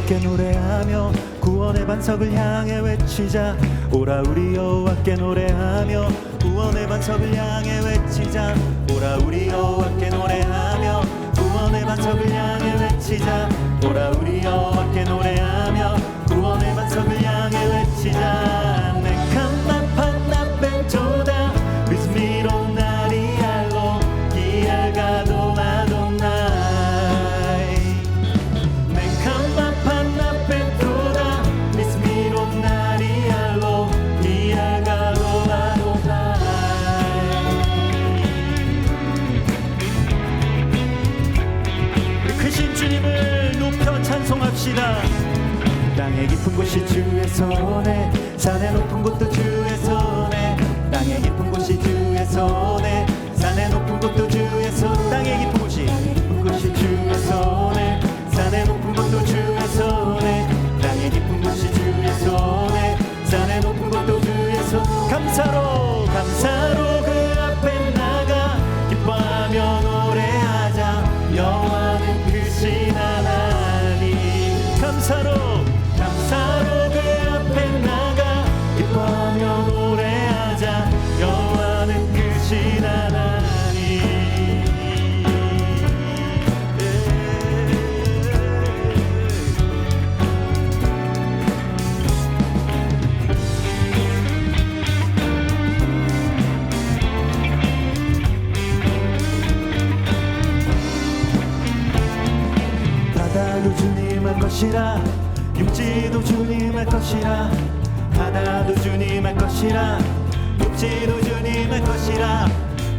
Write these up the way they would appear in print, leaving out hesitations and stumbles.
여호와께 노래하며 구원의 반석을 향해 외치자. 오라 우리 여호와께 노래하며 구원의 반석을 향해 외치자. 오라 우리 여호와께 노래하며 구원의 반석을 향해 외치자. 오라 우리 여호와께 노래하며 구원의 반석을 향해 외치자. 네칸마판 나벤토다 비스미로 나리알로 기알가도 아도나이. 네칸마판 나벤토다 비스미로 나리알로 기알가도 아도나이. 우리 크신 주님을 높여 찬송합시다. 땅의 깊은 곳이 주의 손에, 산의 높은 곳도 주의 손에. 땅의 깊은 곳이 주의 손에, 산의 높은 곳도 주의 손. 땅의 깊은 곳이 주의 손에, 산의 높은 곳도 주의 손에. 땅의 깊은 곳이 주의 손에, 산의 높은 곳도 주의 손. 감사로 그 앞에 나가 기뻐하며 노래하자. 여호와는 크신 하나님. 감사로 그 앞에 나가 기뻐하며 노래하자. 여호와는 크신 하나님. 바다도 주님의 것이라, 육지도 주님의 것이라. 바다도 주님의 것이라, 육지도 주님의 것이라.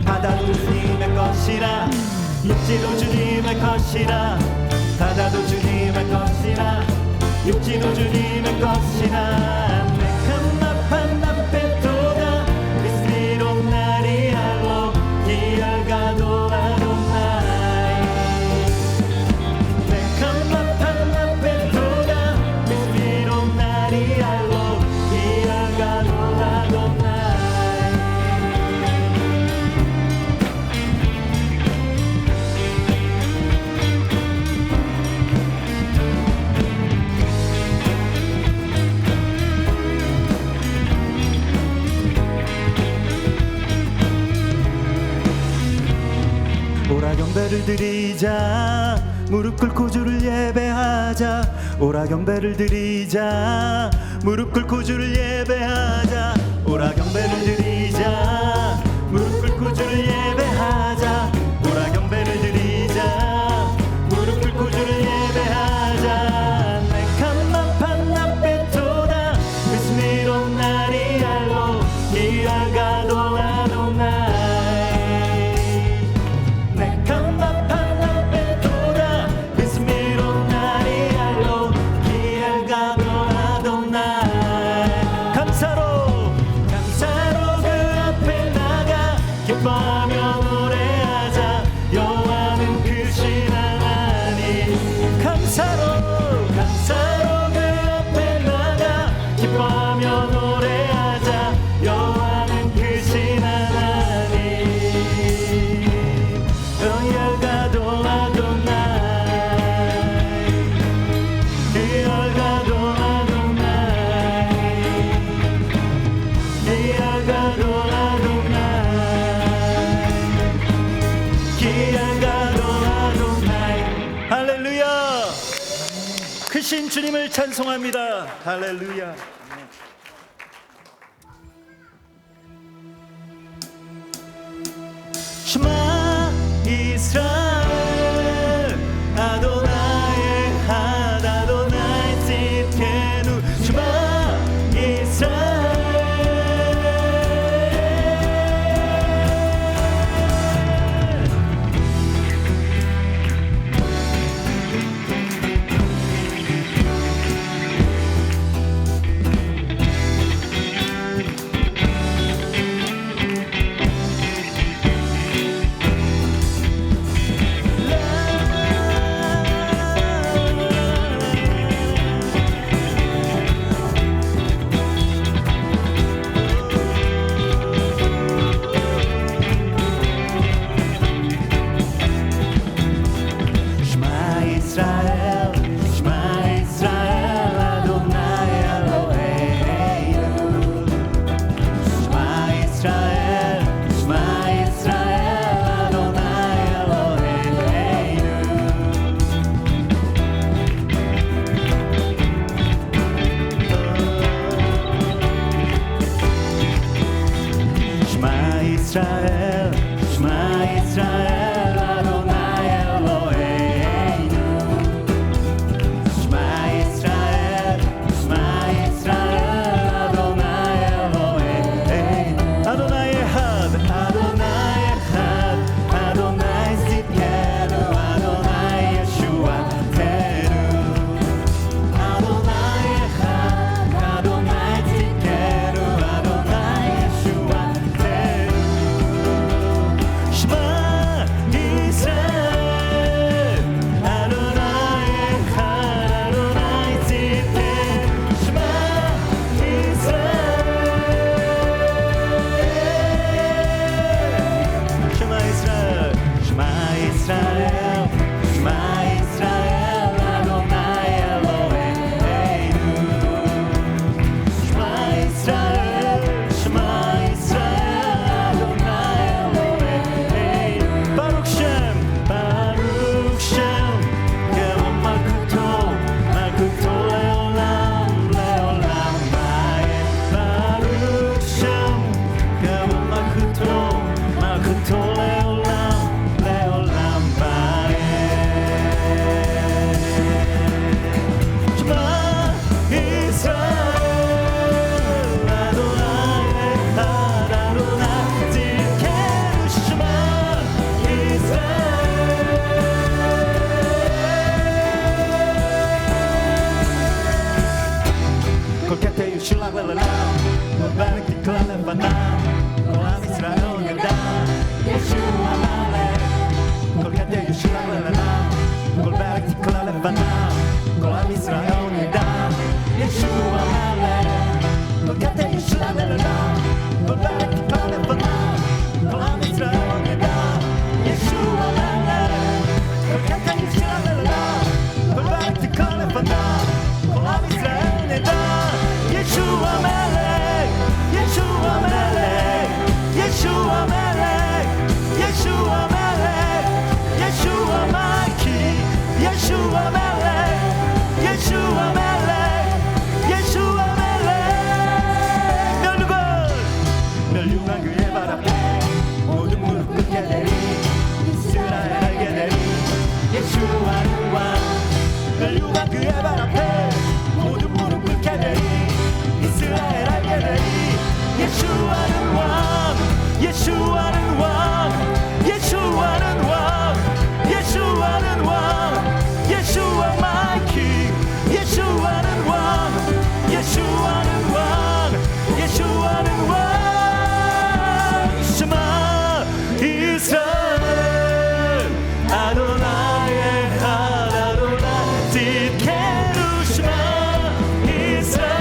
바다도 주님의 것이라, 육지도 주님의 것이라. 바다도 주님의 것이라, 육지도 주님의 것이라. 네칸마판 나벤토다 비스미로 나리알로 기알가도 아도나이. 네칸마판 나벤토다 비스미로 나리알로 기알가도 아도나이. 오라 경배를 드리자. 무릎 꿇고 주를 예배하자. 오라 경배를 드리자. 무릎 꿇고 주를 예배하자. 오라 경배를 드리자. 무릎 꿇고 주를 예배하자. 오라 경배를 드리자. 무릎 꿇고 주를 예배하자. 네칸마판 나벤토다 비스미로 나리알로 기알가도 아도나이. 네칸마판 나벤토다 비스미로 나리알로 기알가도 아도나이. 감사로 그 앞에 나가 기뻐하며 노래하자. 여호와는 크신 하나님. 감사로 그 앞에 나가 기뻐하며 노래하자. 여호와는 크신 하나님. 기알가도 아도나이. 기알가도 아도나이. 기알가도 아도나이. 기알가도 아도나이. 할렐루야. 크신 주님을 찬송합니다. 할렐루야. 슈마 이스라엘 아도나이 핫 아도나이 tidkenu. 슈마 이스라엘. Israel, לבנה, כל עם ישראל ידע, ישוע המלך. כל גדי ישוע לבנה, כל ברק תקלה לבנה, כל עם ישראל ידע, ישוע המלך. כל גדי ישוע לבנה, כל ברק תקלה לבנה, כל עם ישראל ידע, ישוע המלך. כל גדי ישוע לבנה, כל ברק תקלה לבנה, כל עם ישראל ידע, ישוע המלך, ישוע המלך, ישוע המלך, ישוע המלך, ישוע המלכי, ישוע המלך, ישוע המלך, ישוע המלך. 멸류관 그의 발 앞에 모든 무릎 꿇게 되리, 이스라엘 알게 되리, 예수와는 왕. 멸류관 그의 발 앞에 모든 무릎 꿇게 되리, 이스라엘 알게 되리, 예수와는 왕. 예수와는 왕, 예수와는 왕, 예수와는 왕, 예수와 마이키, 예수와는 왕, 예수와는 왕, 예수와는 왕. 스마 이스라엘 아도나의 아도나 띠케루 스마 이스라엘.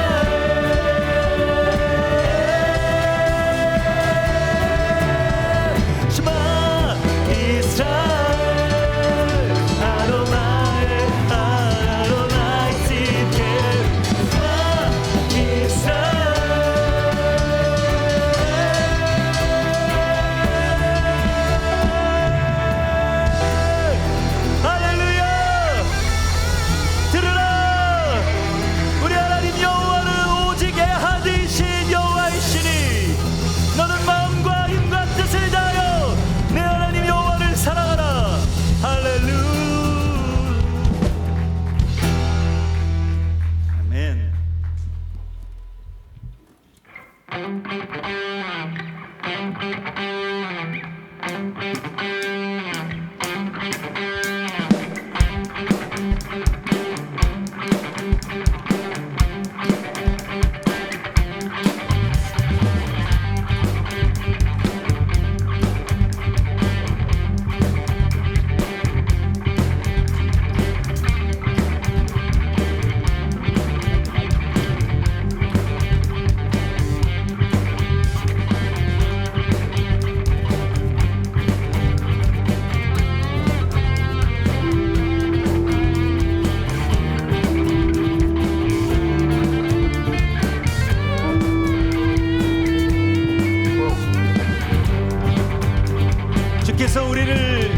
주께서 우리를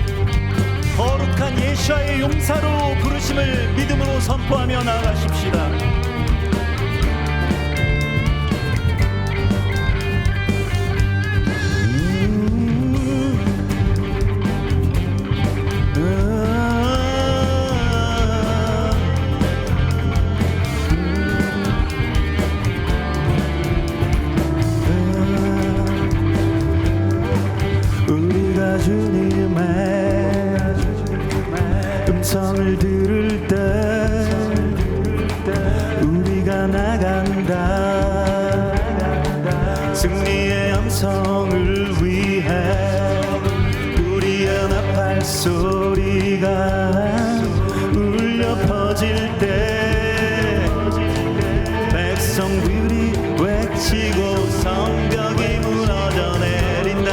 거룩한 예수와의 용사로 부르심을 믿음으로 선포하며 나아가십시다. 주님의 음성을 들을 때 우리가 나간다. 승리의 음성을 위해 우리 연합할 소리가 울려 퍼질 때 백성들이 외치고 성벽이 무너져 내린다.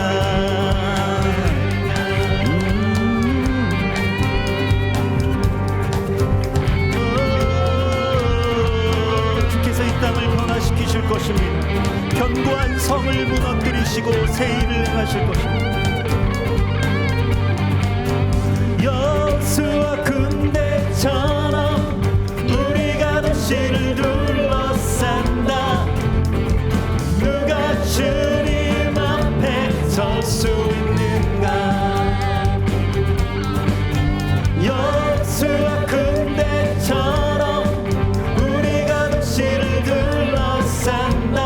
땅을 변화시키실 것입니다. 견고한 성을 무너뜨리시고 새 일을 행하실 것입니다. 여수와 군대처럼 우리가 도시를 둘러싼다. 누가 주님 앞에 설 수 있는가. 여수와 군대처럼 우리가 도시를 둘러싼다.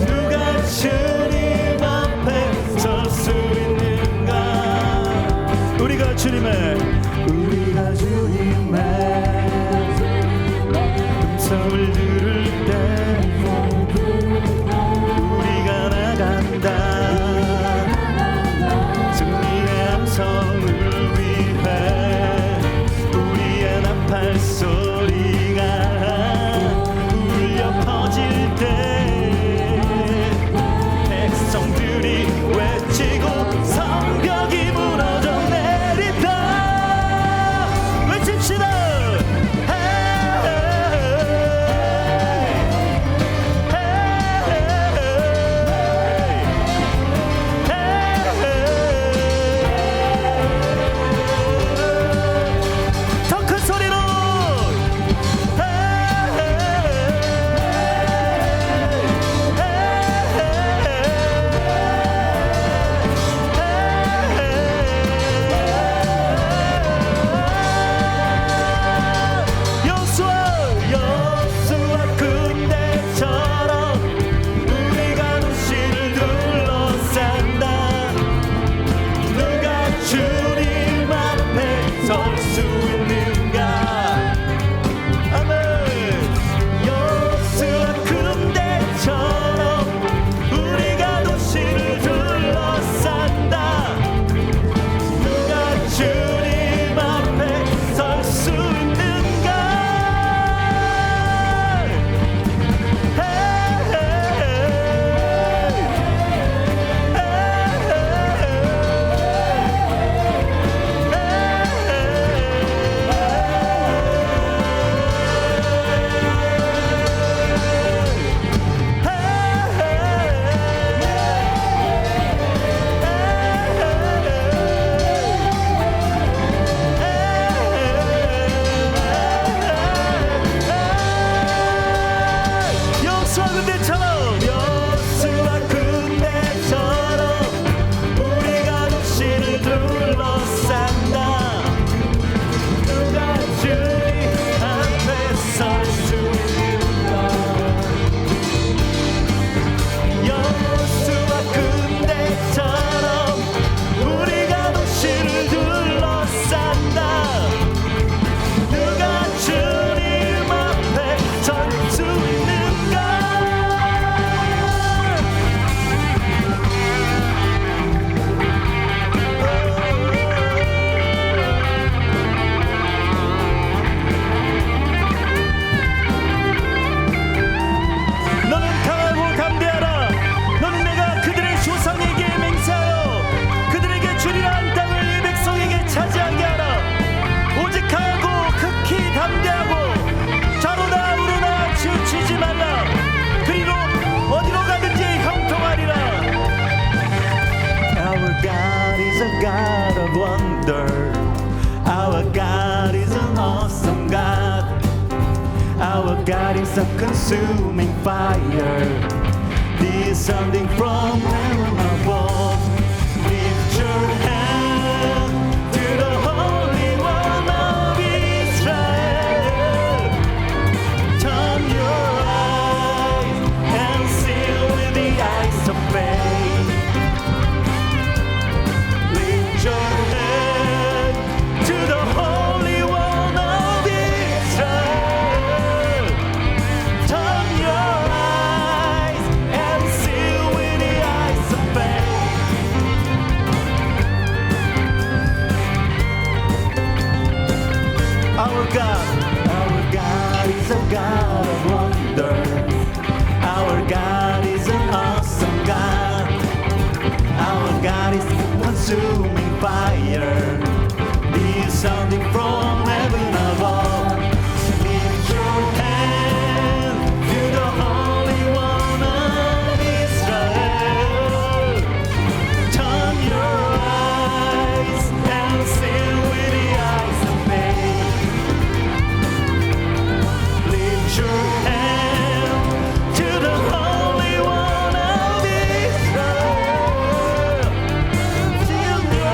누가 주님 앞에 설 수 있는가. 우리가 주님의 음성을 들을 때 wonder. Our God is an awesome God. Our God is a consuming fire, descending from heaven above. Lift your hand to the Holy One of Israel. Turn your eyes and see with the eyes of faith. Lift your hand to the Holy One of Israel. Turn your eyes and see with the eyes of faith. Our God is a God of wonder. Our God is an awesome God. Our God is consuming fire, descending from heaven above. Lift your hand to the Holy One of Israel. Turn your eyes and see with the eyes of faith. Lift your hand to the Holy One of Israel. Turn your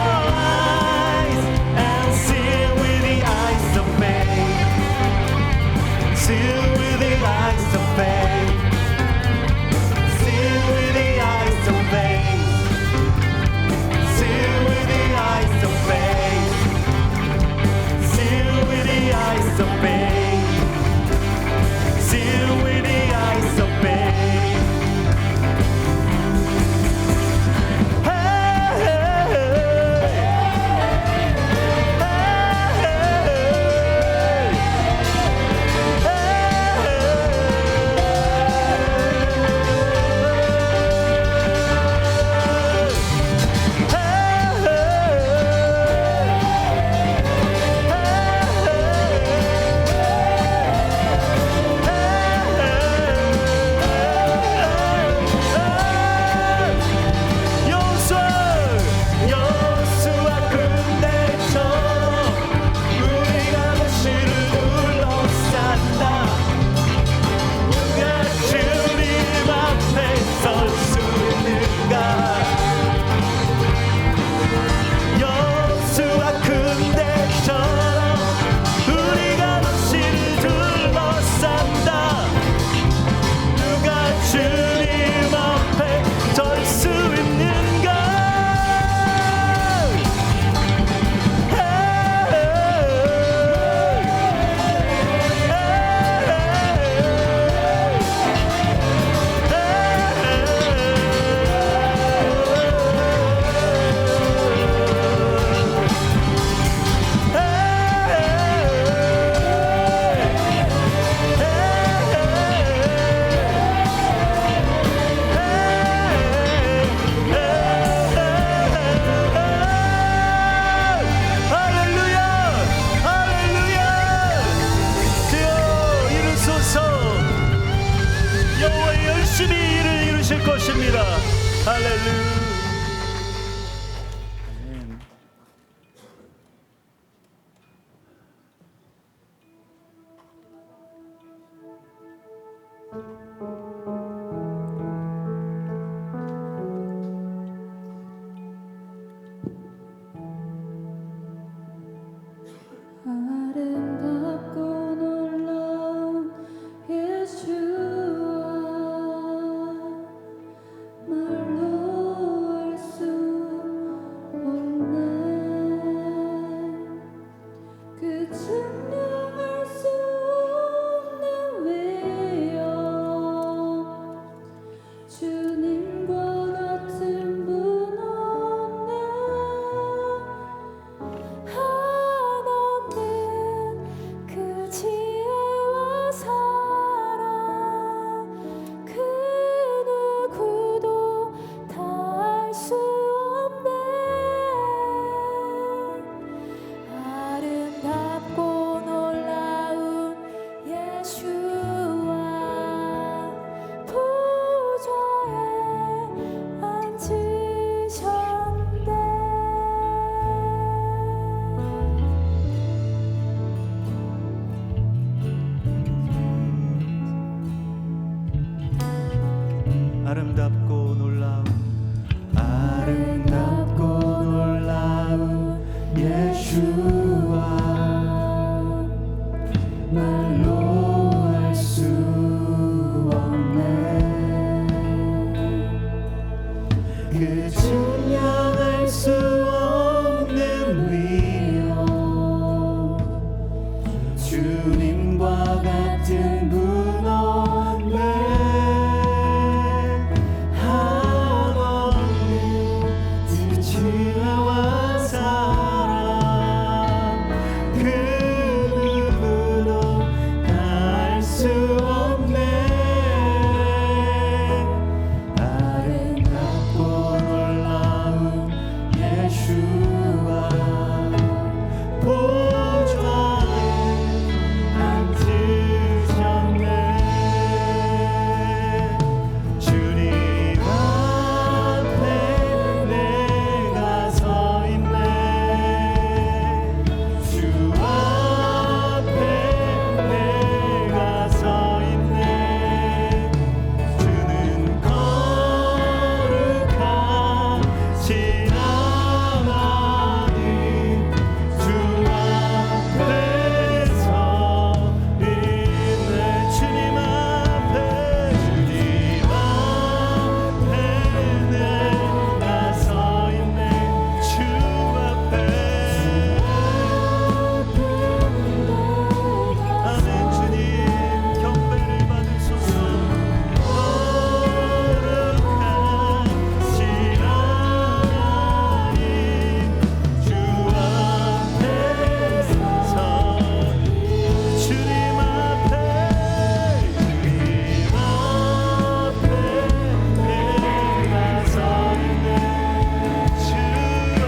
말로 할 수 없네. 그 증명할 수 없는 위로 주님과 같은 분 없네. 한없는 그 지혜와 사랑 그 누구도 다 알 수 없네. 아름답고 놀라운 예수와 보좌에 앉으셨네. 주님 앞에 내가 서 있네. 주 앞에 내가 서 있네. 주는 거룩하신 하나님 주 앞에 서 있네. 주님 앞에 내가 서 있네. 주 앞에 아멘. 주님 경배를 받으소서. 거룩하신 하나님 주 앞에 서 주님 앞에 내가 서 있네. 주 앞에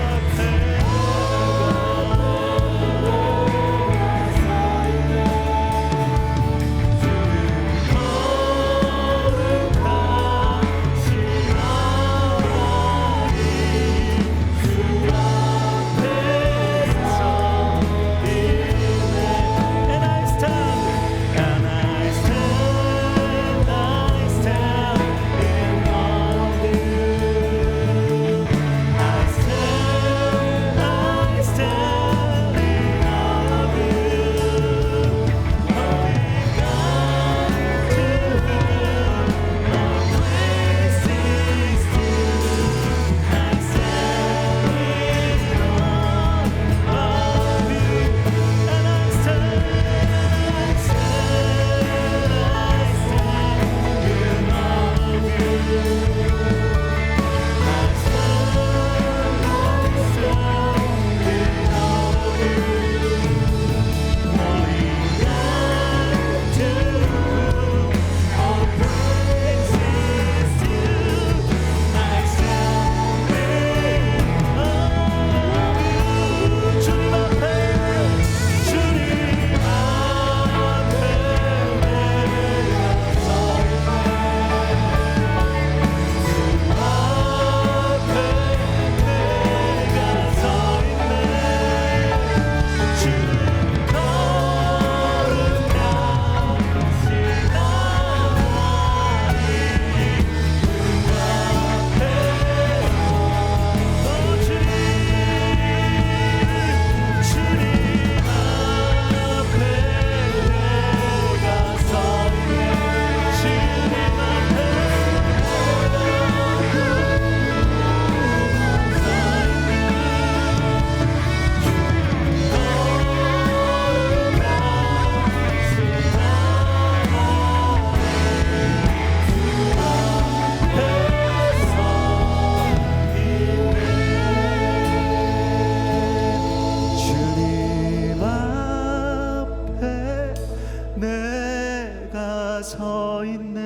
서 있네.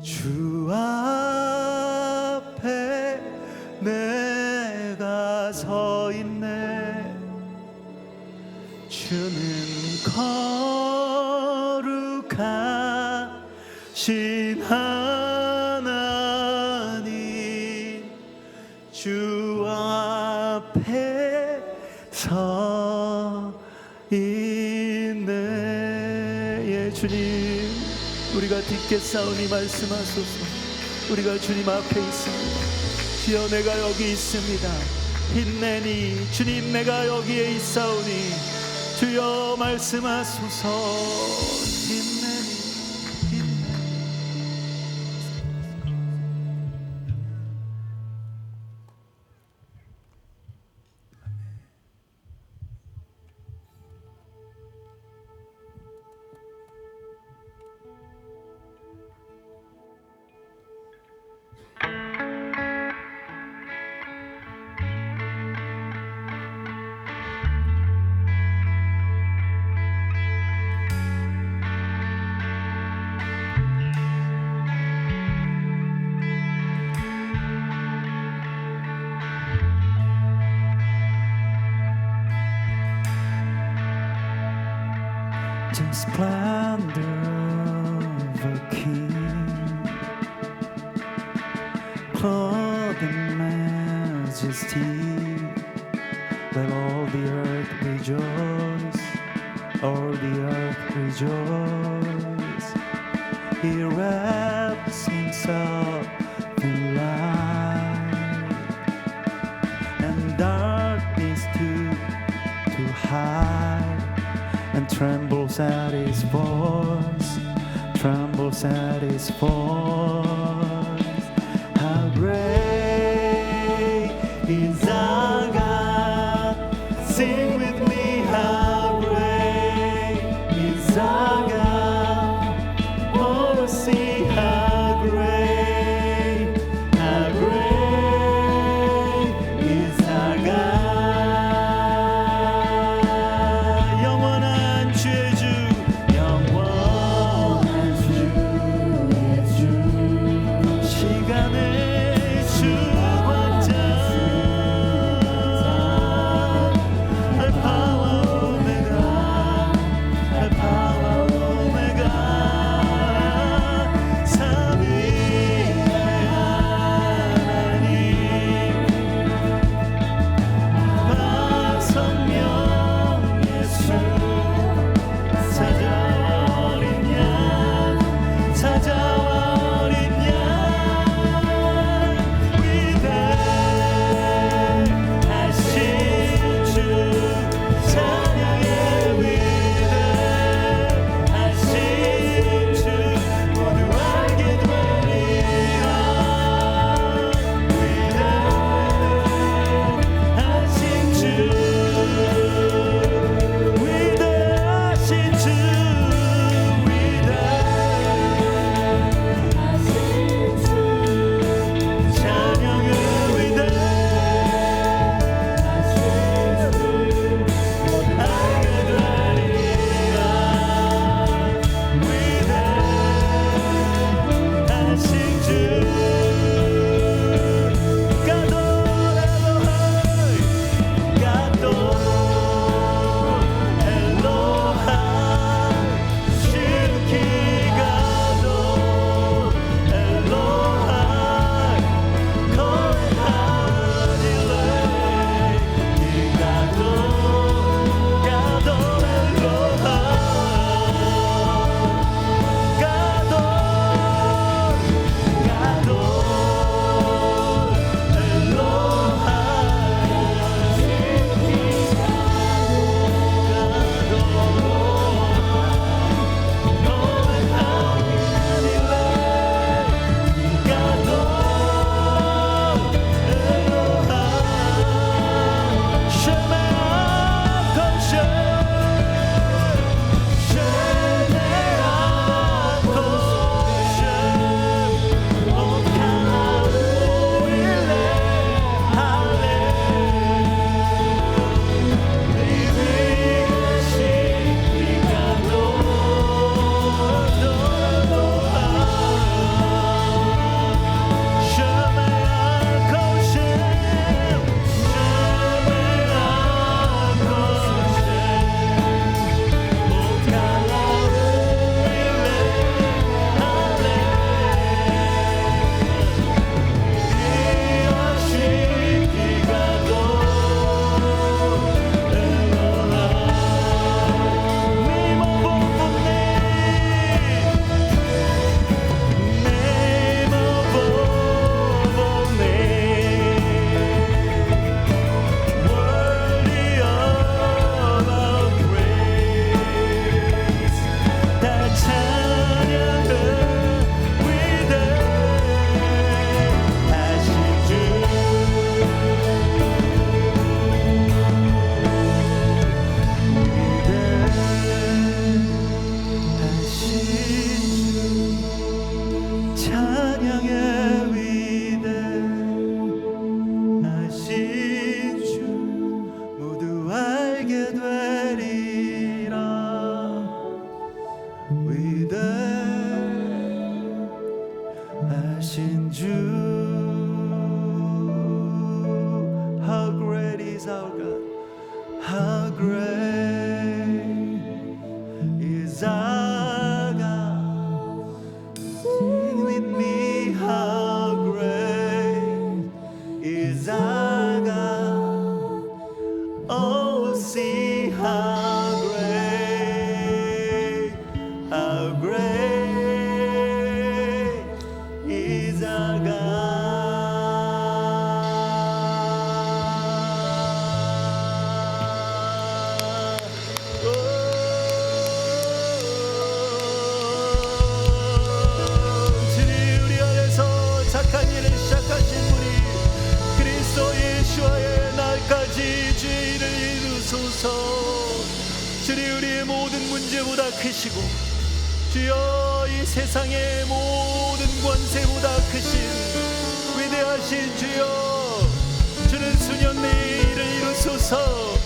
주 앞에 내가 서 있네. 주는 거룩하신 하나님 주 앞에 서 있네. 예, 주님, 우리가 딛겠사오니 말씀하소서. 우리가 주님 앞에 있습니다. 주여, 내가 여기 있습니다. 힘내니 주님, 내가 여기에 있사오니 주여 말씀하소서. 힘내리 the splendor of a king, clothed in majesty. Let all the earth rejoice, all the earth rejoice. He wraps himself in light, and darkness to hide, and trembles at his voice, trembles at his voice. How great is our God! Sing with me, how great is our God! Oh, see how great is our God! 영원한 주의 주, 영원한 주의 주, 주님 우리의 모든 문제보다 크시고 주여 이 세상의 모든 권세보다 크신 위대하신 주여 주는 수년 내에 일을 이루소서.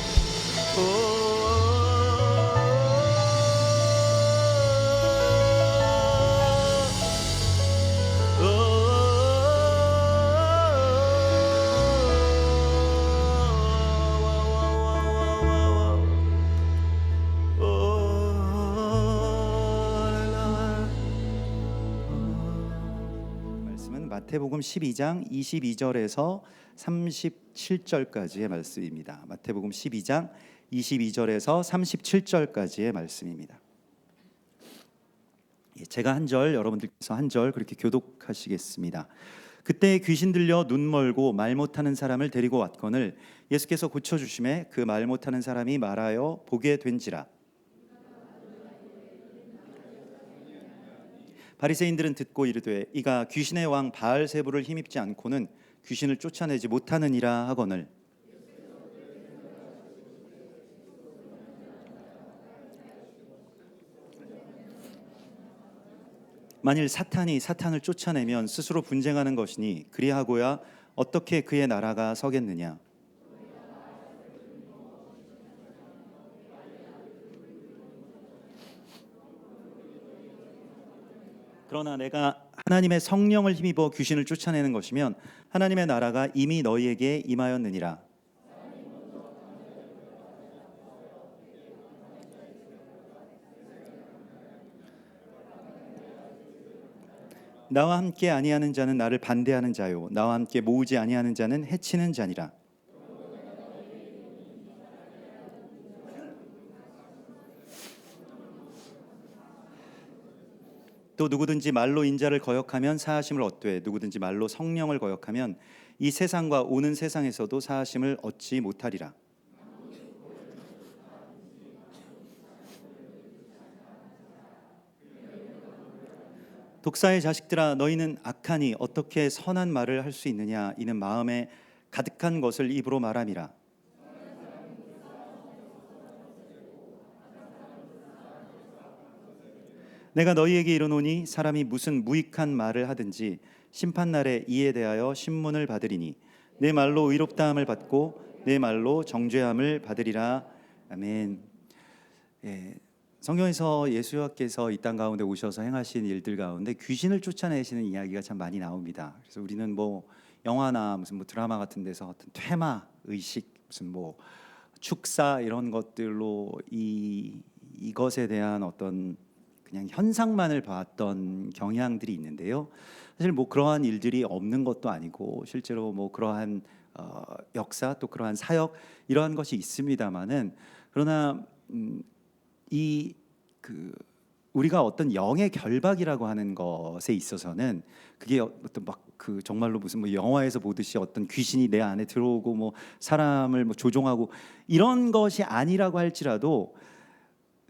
마태복음 12장 22절에서 37절까지의 말씀입니다. 마태복음 12장 22절에서 37절까지의 말씀입니다. 제가 한 절, 여러분들께서 한 절 그렇게 교독하시겠습니다. 그때 귀신 들려 눈 멀고 말 못하는 사람을 데리고 왔거늘 예수께서 고쳐주심에 그 말 못하는 사람이 말하여 보게 된지라. 바리새인들은 듣고 이르되 이가 귀신의 왕 바알세불을 힘입지 않고는 귀신을 쫓아내지 못하느니라 하거늘 만일 사탄이 사탄을 쫓아내면 스스로 분쟁하는 것이니 그리하고야 어떻게 그의 나라가 서겠느냐. 그러나 내가 하나님의 성령을 힘입어 귀신을 쫓아내는 것이면 하나님의 나라가 이미 너희에게 임하였느니라. 나와 함께 아니하는 자는 나를 반대하는 자요 나와 함께 모으지 아니하는 자는 해치는 자니라. 또 누구든지 말로 인자를 거역하면 사하심을 얻되 누구든지 말로 성령을 거역하면 이 세상과 오는 세상에서도 사하심을 얻지 못하리라. 독사의 자식들아 너희는 악하니 어떻게 선한 말을 할 수 있느냐. 이는 마음에 가득한 것을 입으로 말함이라. 내가 너희에게 이르노니 사람이 무슨 무익한 말을 하든지 심판날에 이에 대하여 신문을 받으리니 내 말로 의롭다함을 받고 내 말로 정죄함을 받으리라. 아멘. 성경에서 예수님께서 이 땅 가운데 오셔서 행하신 일들 가운데 귀신을 쫓아내시는 이야기가 참 많이 나옵니다. 그래서 우리는 뭐 영화나 무슨 뭐 드라마 같은 데서 어떤 퇴마, 의식, 무슨 뭐 축사 이런 것들로 이것에 대한 어떤 그냥 현상만을 봤던 경향들이 있는데요. 사실 뭐 그러한 일들이 없는 것도 아니고 실제로 뭐 그러한 역사 또 그러한 사역 이러한 것이 있습니다만은 그러나 우리가 어떤 영의 결박이라고 하는 것에 있어서는 그게 어떤 막 그 정말로 무슨 뭐 영화에서 보듯이 어떤 귀신이 내 안에 들어오고 뭐 사람을 뭐 조종하고 이런 것이 아니라고 할지라도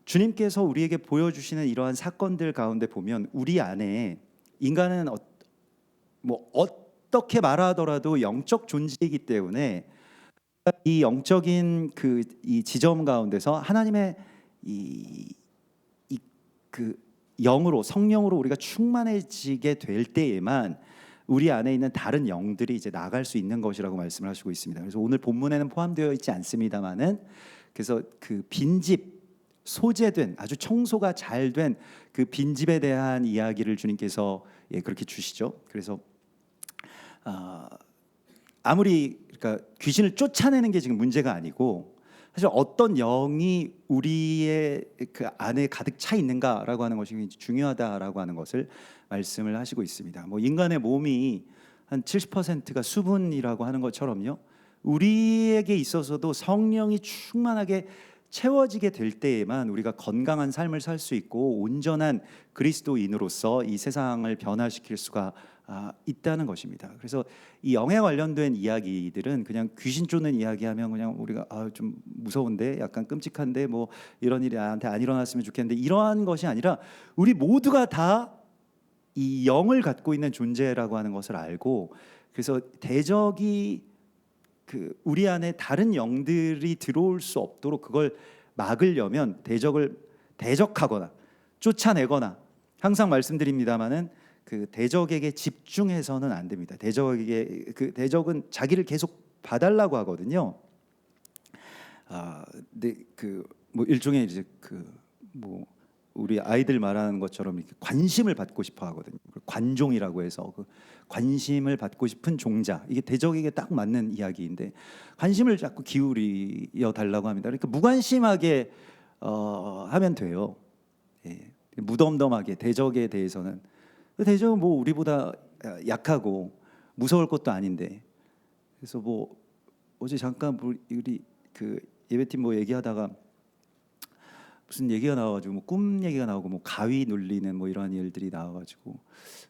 주님께서 우리에게 보여주시는 이러한 사건들 가운데 보면 우리 안에 인간은 뭐 어떻게 말하더라도 영적 존재이기 때문에 이 영적인 이 지점 가운데서 하나님의 그 영으로 성령으로 우리가 충만해지게 될 때에만 우리 안에 있는 다른 영들이 이제 나갈 수 있는 것이라고 말씀을 하시고 있습니다. 그래서 오늘 본문에는 포함되어 있지 않습니다만은 그래서 그 빈집 소재된 아주 청소가 잘 된 그 빈집에 대한 이야기를 주님께서 그렇게 주시죠. 그래서 아무리 그러니까 귀신을 쫓아내는 게 지금 문제가 아니고 사실 어떤 영이 우리의 그 안에 가득 차 있는가라고 하는 것이 중요하다라고 하는 것을 말씀을 하시고 있습니다. 뭐 인간의 몸이 한 70%가 수분이라고 하는 것처럼요. 우리에게 있어서도 성령이 충만하게 채워지게 될 때에만 우리가 건강한 삶을 살 수 있고 온전한 그리스도인으로서 이 세상을 변화시킬 수가 있다는 것입니다. 그래서 이 영에 관련된 이야기들은 그냥 귀신 쫓는 이야기하면 그냥 우리가 좀 무서운데 약간 끔찍한데 뭐 이런 일이 나한테 안 일어났으면 좋겠는데 이러한 것이 아니라 우리 모두가 다 이 영을 갖고 있는 존재라고 하는 것을 알고 그래서 대적이 우리 안에 다른 영들이 들어올 수 없도록 그걸 막으려면 대적을 대적하거나 쫓아내거나 항상 말씀드립니다마는 그 대적에게 집중해서는 안 됩니다. 대적은 자기를 계속 봐달라고 하거든요. 근데 그 뭐 일종의 이제 그 뭐 우리 아이들 말하는 것처럼 이렇게 관심을 받고 싶어 하거든요. 관종이라고 해서 그 관심을 받고 싶은 종자, 이게 대적에게 딱 맞는 이야기인데 관심을 자꾸 기울여 달라고 합니다. 그러니까 무관심하게 하면 돼요. 예. 무덤덤하게 대적에 대해서는, 대적은 뭐 우리보다 약하고 무서울 것도 아닌데, 그래서 뭐 어제 잠깐 우리 그 예배팀 뭐 얘기하다가 무슨 얘기가 나와가지고 뭐 꿈 얘기가 나오고 뭐 가위 눌리는 뭐 이런 일들이 나와가지고,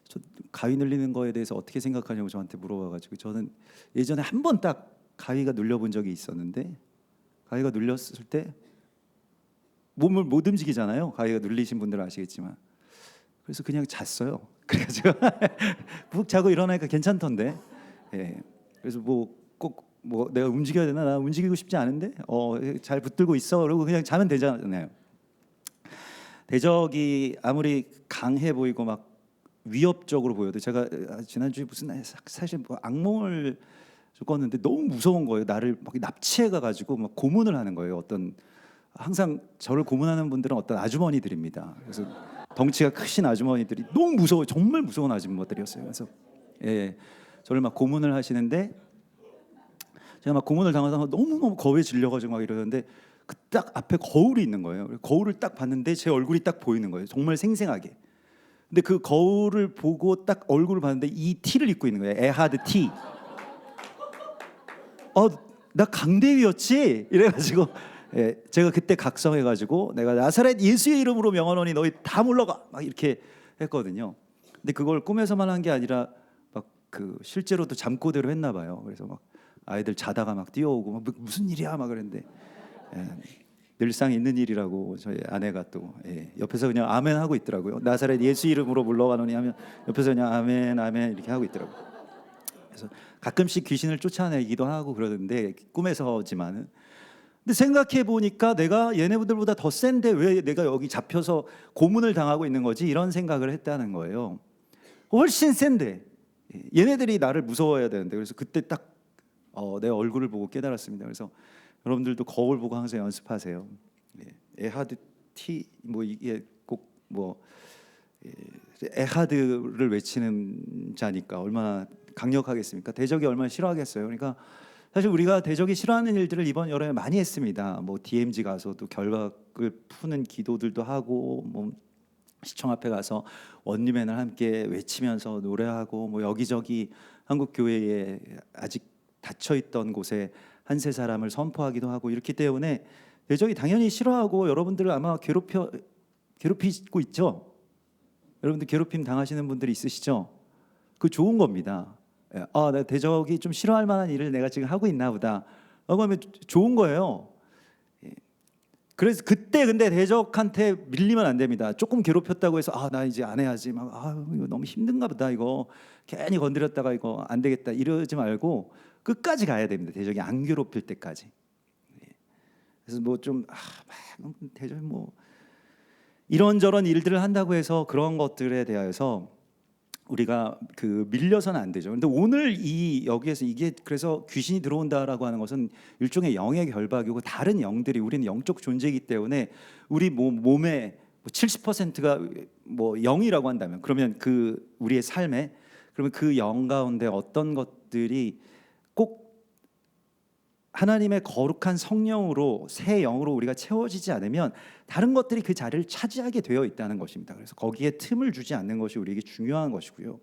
저 가위 눌리는 거에 대해서 어떻게 생각하냐고 저한테 물어봐가지고, 저는 예전에 한 번 딱 가위가 눌려본 적이 있었는데, 가위가 눌렸을 때 몸을 못 움직이잖아요. 가위가 눌리신 분들은 아시겠지만. 그래서 그냥 잤어요. 그래가지고 푹 자고 일어나니까 괜찮던데. 예. 그래서 뭐 꼭 뭐 내가 움직여야 되나, 나 움직이고 싶지 않은데 잘 붙들고 있어, 그러고 그냥 자면 되잖아요. 대적이 아무리 강해 보이고 막 위협적으로 보여도, 제가 지난주에 무슨 사실 뭐 악몽을 꿨는데 너무 무서운 거예요. 나를 막 납치해 가지고 막 고문을 하는 거예요. 어떤, 항상 저를 고문하는 분들은 어떤 아주머니들입니다. 그래서 덩치가 크신 아주머니들이 너무 무서워, 정말 무서운 아주머니들이었어요. 그래서 저를 막 고문을 하시는데, 제가 막 고문을 당하다가 너무 겁에 질려가지고 막 이러는데, 그 딱 앞에 거울이 있는 거예요. 거울을 딱 봤는데 제 얼굴이 딱 보이는 거예요. 정말 생생하게. 근데 그 거울을 보고 딱 얼굴을 봤는데 이 티를 입고 있는 거예요. 에하드 티. 나 강대위였지? 이래가지고 제가 그때 각성해가지고, 내가 나사렛 예수의 이름으로 명하노니 너희 다 물러가, 막 이렇게 했거든요. 근데 그걸 꿈에서만 한 게 아니라 막 그 실제로도 잠꼬대로 했나 봐요. 그래서 막 아이들 자다가 막 뛰어오고 막 무슨 일이야 막 그랬는데, 늘상 있는 일이라고 저희 아내가 또 옆에서 그냥 아멘 하고 있더라고요. 나사렛 예수 이름으로 물러가노니 하면 옆에서 그냥 아멘 아멘 이렇게 하고 있더라고요. 그래서 가끔씩 귀신을 쫓아내기도 하고 그러는데, 꿈에서지만은. 근데 생각해 보니까 내가 얘네들보다 더 센데 왜 내가 여기 잡혀서 고문을 당하고 있는 거지, 이런 생각을 했다는 거예요. 훨씬 센데 얘네들이 나를 무서워해야 되는데. 그래서 그때 딱 내 얼굴을 보고 깨달았습니다. 그래서 여러분들도 거울 보고 항상 연습하세요. 에하드 티, 뭐 이게 꼭 뭐 에하드를 외치는 자니까 얼마나 강력하겠습니까? 대적이 얼마나 싫어하겠어요. 그러니까 사실 우리가 대적이 싫어하는 일들을 이번 여름에 많이 했습니다. 뭐 DMZ 가서도 결박을 푸는 기도들도 하고, 뭐 시청 앞에 가서 원리맨을 함께 외치면서 노래하고, 뭐 여기저기 한국 교회에 아직 닫혀 있던 곳에 한 세 사람을 선포하기도 하고, 이렇기 때문에 대적이 당연히 싫어하고 여러분들을 아마 괴롭히고 있죠. 여러분들 괴롭힘 당하시는 분들이 있으시죠? 그 좋은 겁니다. 나 대적이 좀 싫어할 만한 일을 내가 지금 하고 있나 보다 라고 하면 좋은 거예요. 그래서 그때 근데 대적한테 밀리면 안 됩니다. 조금 괴롭혔다고 해서 나 이제 안 해야지, 막 이거 너무 힘든가 보다, 이거 괜히 건드렸다가 이거 안 되겠다 이러지 말고 끝까지 가야 됩니다. 대적이 안 괴롭힐 때까지. 그래서 뭐 좀 대적이 뭐 이런저런 일들을 한다고 해서 그런 것들에 대해서 우리가 그 밀려서는 안 되죠. 근데 오늘 여기에서 이게, 그래서 귀신이 들어온다라고 하는 것은 일종의 영의 결박이고, 다른 영들이, 우리는 영적 존재이기 때문에 우리 몸의 70%가 뭐 영이라고 한다면, 그러면 그 우리의 삶에, 그러면 그 영 가운데 어떤 것들이 꼭 하나님의 거룩한 성령으로, 새 영으로 우리가 채워지지 않으면 다른 것들이 그 자리를 차지하게 되어 있다는 것입니다. 그래서 거기에 틈을 주지 않는 것이 우리에게 중요한 것이고요.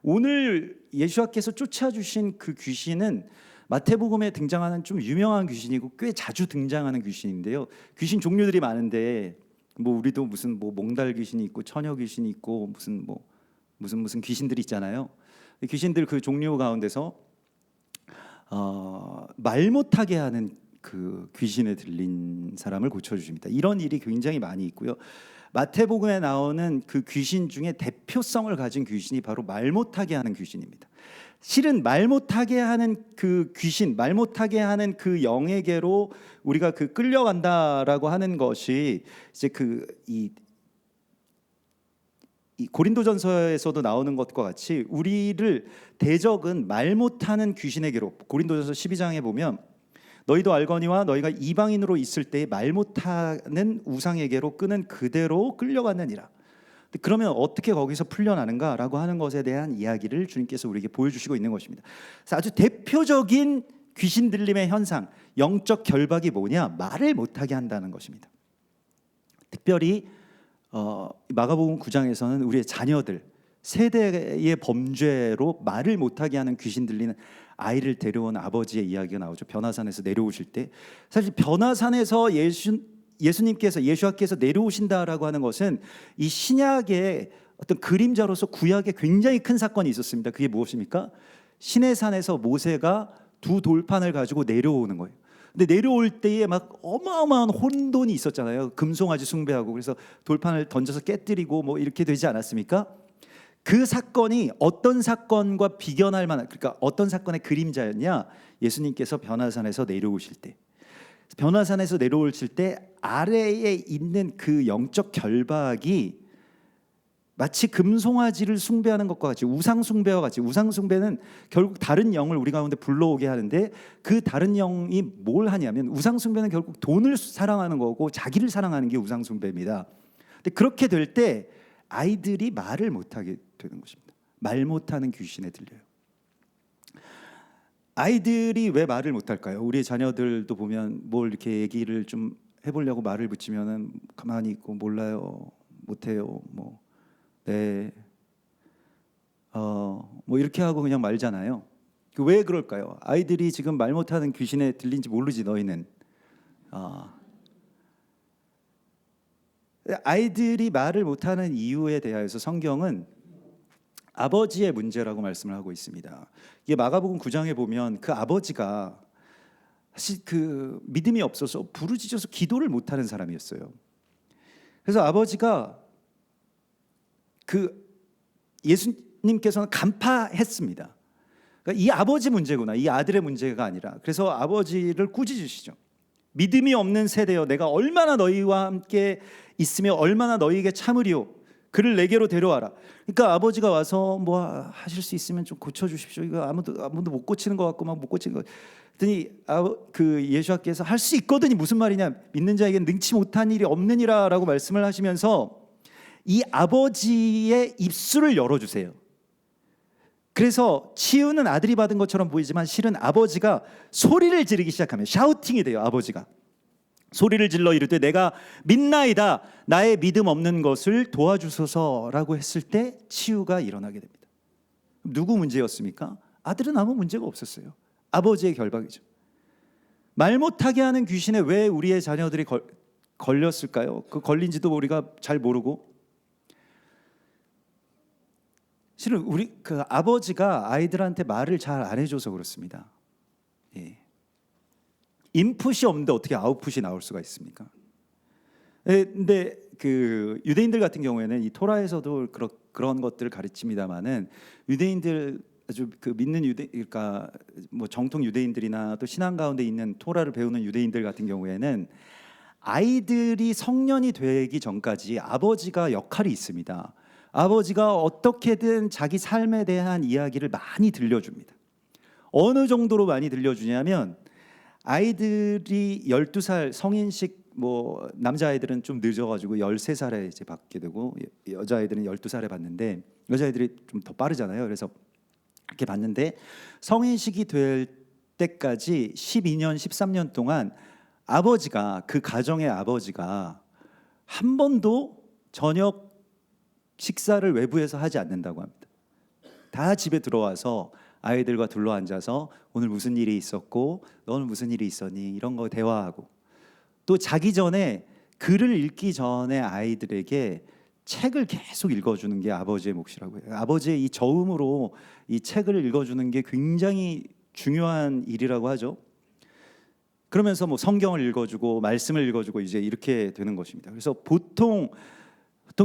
오늘 예수님께서 쫓아주신 그 귀신은 마태복음에 등장하는 좀 유명한 귀신이고 꽤 자주 등장하는 귀신인데요. 귀신 종류들이 많은데, 뭐 우리도 무슨 뭐 몽달 귀신이 있고 처녀 귀신이 있고 무슨 귀신들이 있잖아요. 귀신들 그 종류 가운데서 말 못하게 하는 그 귀신에 들린 사람을 고쳐주십니다. 이런 일이 굉장히 많이 있고요. 마태복음에 나오는 그 귀신 중에 대표성을 가진 귀신이 바로 말 못하게 하는 귀신입니다. 실은 말 못하게 하는 그 귀신, 말 못하게 하는 그 영에게로 우리가 그 끌려간다라고 하는 것이 이제 이 고린도전서에서도 나오는 것과 같이 우리를 대적은 말 못하는 귀신에게로, 고린도전서 12장에 보면 너희도 알거니와 너희가 이방인으로 있을 때에 말 못하는 우상에게로 끄는 그대로 끌려갔느니라. 그러면 어떻게 거기서 풀려나는가라고 하는 것에 대한 이야기를 주님께서 우리에게 보여주시고 있는 것입니다. 그래서 아주 대표적인 귀신 들림의 현상, 영적 결박이 뭐냐? 말을 못하게 한다는 것입니다. 특별히 마가복음 9장에서는 우리의 자녀들, 세대의 범죄로 말을 못하게 하는 귀신 들리는 아이를 데려온 아버지의 이야기가 나오죠. 변화산에서 내려오실 때, 사실 변화산에서 예수님께서 내려오신다라고 하는 것은 이 신약의 어떤 그림자로서 구약에 굉장히 큰 사건이 있었습니다. 그게 무엇입니까? 시내산에서 모세가 두 돌판을 가지고 내려오는 거예요. 근데 내려올 때에 막 어마어마한 혼돈이 있었잖아요. 금송아지 숭배하고, 그래서 돌판을 던져서 깨뜨리고 뭐 이렇게 되지 않았습니까? 그 사건이 어떤 사건과 비견할 만한, 그러니까 어떤 사건의 그림자였냐? 예수님께서 변화산에서 내려오실 때, 변화산에서 내려오실 때 아래에 있는 그 영적 결박이 마치 금송아지를 숭배하는 것과 같이, 우상 숭배와 같이, 우상 숭배는 결국 다른 영을 우리 가운데 불러오게 하는데, 그 다른 영이 뭘 하냐면, 우상 숭배는 결국 돈을 사랑하는 거고 자기를 사랑하는 게 우상 숭배입니다. 근데 그렇게 될 때 아이들이 말을 못하게 되는 것입니다. 말 못하는 귀신에 들려요. 아이들이 왜 말을 못할까요? 우리 자녀들도 보면 뭘 이렇게 얘기를 좀 해보려고 말을 붙이면은 가만히 있고 몰라요, 못해요, 뭐 네, 뭐 이렇게 하고 그냥 말잖아요. 왜 그럴까요? 아이들이 지금 말 못하는 귀신에 들린지 모르지 너희는. 아이들이 말을 못하는 이유에 대하여서 성경은 아버지의 문제라고 말씀을 하고 있습니다. 이게 마가복음 9장에 보면 그 아버지가 사실 그 믿음이 없어서 부르짖어서 기도를 못하는 사람이었어요. 그래서 아버지가 그 예수님께서는 간파했습니다. 그러니까 이 아버지 문제구나, 이 아들의 문제가 아니라. 그래서 아버지를 꾸짖으시죠. 믿음이 없는 세대여, 내가 얼마나 너희와 함께 있으며 얼마나 너희에게 참으리오. 그를 내게로 데려와라. 그러니까 아버지가 와서 뭐 하실 수 있으면 좀 고쳐주십시오. 이거 아무도 못 고치는 것 같고 막 못 고치는 것. 그랬더니 그 예수께서 할 수 있거든이 무슨 말이냐? 믿는 자에게는 능치 못한 일이 없느니라라고 말씀을 하시면서 이 아버지의 입술을 열어주세요. 그래서 치유는 아들이 받은 것처럼 보이지만 실은 아버지가 소리를 지르기 시작하면 샤우팅이 돼요. 아버지가 소리를 질러 이르되 내가 믿나이다, 나의 믿음 없는 것을 도와주소서라고 했을 때 치유가 일어나게 됩니다. 누구 문제였습니까? 아들은 아무 문제가 없었어요. 아버지의 결박이죠. 말 못하게 하는 귀신에 왜 우리의 자녀들이 걸렸을까요? 그 걸린지도 우리가 잘 모르고, 실은 우리 그 아버지가 아이들한테 말을 잘 안 해줘서 그렇습니다. 예. 인풋이 없는데 어떻게 아웃풋이 나올 수가 있습니까? 근데 그 유대인들 같은 경우에는 이 토라에서도 그런 것들을 가르칩니다만은, 유대인들 아주 그 믿는 그러니까 뭐 정통 유대인들이나 또 신앙 가운데 있는 토라를 배우는 유대인들 같은 경우에는 아이들이 성년이 되기 전까지 아버지가 역할이 있습니다. 아버지가 어떻게든 자기 삶에 대한 이야기를 많이 들려줍니다. 어느 정도로 많이 들려주냐면, 아이들이 12살 성인식, 뭐 남자아이들은 좀 늦어가지고 13살에 이제 받게 되고, 여자아이들은 12살에 받는데, 여자아이들이 좀 더 빠르잖아요. 그래서 이렇게 받는데, 성인식이 될 때까지 12년 13년 동안 아버지가, 그 가정의 아버지가 한 번도 저녁 식사를 외부에서 하지 않는다고 합니다. 다 집에 들어와서 아이들과 둘러 앉아서 오늘 무슨 일이 있었고 너는 무슨 일이 있었니, 이런 거 대화하고, 또 자기 전에 글을 읽기 전에 아이들에게 책을 계속 읽어주는 게 아버지의 몫이라고 해요. 아버지의 이 저음으로 이 책을 읽어주는 게 굉장히 중요한 일이라고 하죠. 그러면서 뭐 성경을 읽어주고 말씀을 읽어주고 이제 이렇게 되는 것입니다. 그래서 보통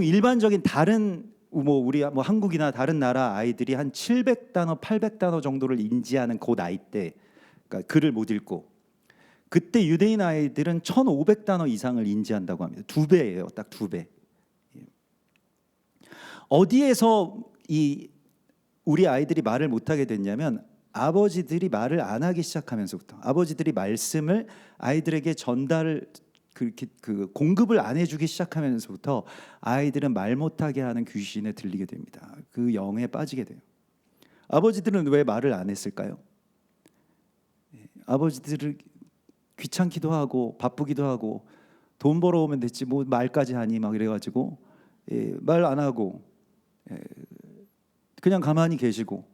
일반적인 다른 뭐 우리 뭐 한국이나 다른 나라 아이들이 한 700단어, 800단어 정도를 인지하는 그 나이 때, 그러니까 글을 못 읽고, 그때 유대인 아이들은 1,500단어 이상을 인지한다고 합니다. 2배예요, 딱 2배. 어디에서 이 우리 아이들이 말을 못하게 됐냐면 아버지들이 말을 안 하기 시작하면서부터, 아버지들이 말씀을 아이들에게 전달을 그렇게 공급을 안 해주기 시작하면서부터 아이들은 말 못하게 하는 귀신에 들리게 됩니다. 그 영에 빠지게 돼요. 아버지들은 왜 말을 안 했을까요? 아버지들은 귀찮기도 하고 바쁘기도 하고 돈 벌어오면 됐지 뭐 말까지 하니 막 이래가지고 말 안 하고 그냥 가만히 계시고,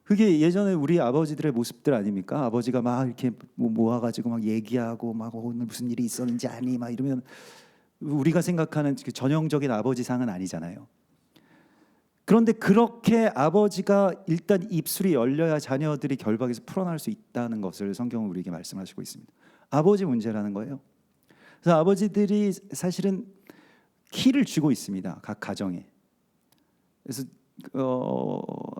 그게 예전에 우리 아버지들의 모습들 아닙니까? 아버지가 막 이렇게 모아가지고 막 얘기하고 막 오늘 무슨 일이 있었는지 아니 막 이러면 우리가 생각하는 그 전형적인 아버지상은 아니잖아요. 그런데 그렇게 아버지가 일단 입술이 열려야 자녀들이 결박에서 풀어날 수 있다는 것을 성경은 우리에게 말씀하시고 있습니다. 아버지 문제라는 거예요. 그래서 아버지들이 사실은 키를 쥐고 있습니다. 각 가정에. 그래서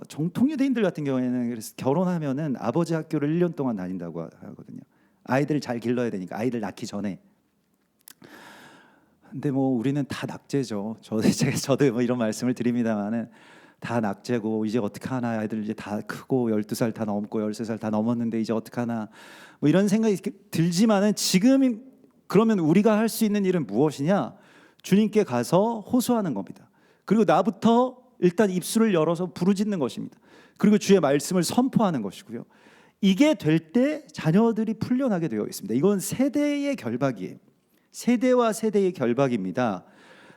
정통 유대인들 같은 경우에는 그래서 결혼하면은 아버지 학교를 1년 동안 다닌다고 하거든요. 아이들을 잘 길러야 되니까, 아이들 낳기 전에. 근데 뭐 우리는 다 낙제죠. 저도 뭐 이런 말씀을 드립니다만은 다 낙제고 이제 어떻게 하나, 아이들 이제 다 크고 12살 다 넘고 13살 다 넘었는데 이제 어떻게 하나 뭐 이런 생각이 들지만은 지금 그러면 우리가 할 수 있는 일은 무엇이냐? 주님께 가서 호소하는 겁니다. 그리고 나부터 일단 입술을 열어서 부르짖는 것입니다. 그리고 주의 말씀을 선포하는 것이고요. 이게 될 때 자녀들이 풀려나게 되어 있습니다. 이건 세대의 결박이에요. 세대와 세대의 결박입니다.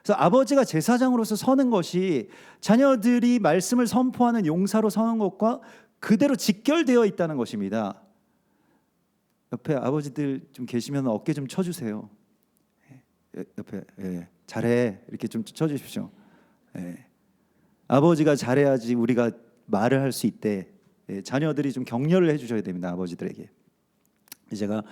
그래서 아버지가 제사장으로서 서는 것이 자녀들이 말씀을 선포하는 용사로 서는 것과 그대로 직결되어 있다는 것입니다. 옆에 아버지들 좀 계시면 어깨 좀 쳐주세요. 옆에 잘해 이렇게 좀 쳐주십시오. 아버지가 잘해야지 우리가 말을 할 수 있대. 자녀들이 좀 격려를 해주셔야 됩니다. 아버지들에게. 제가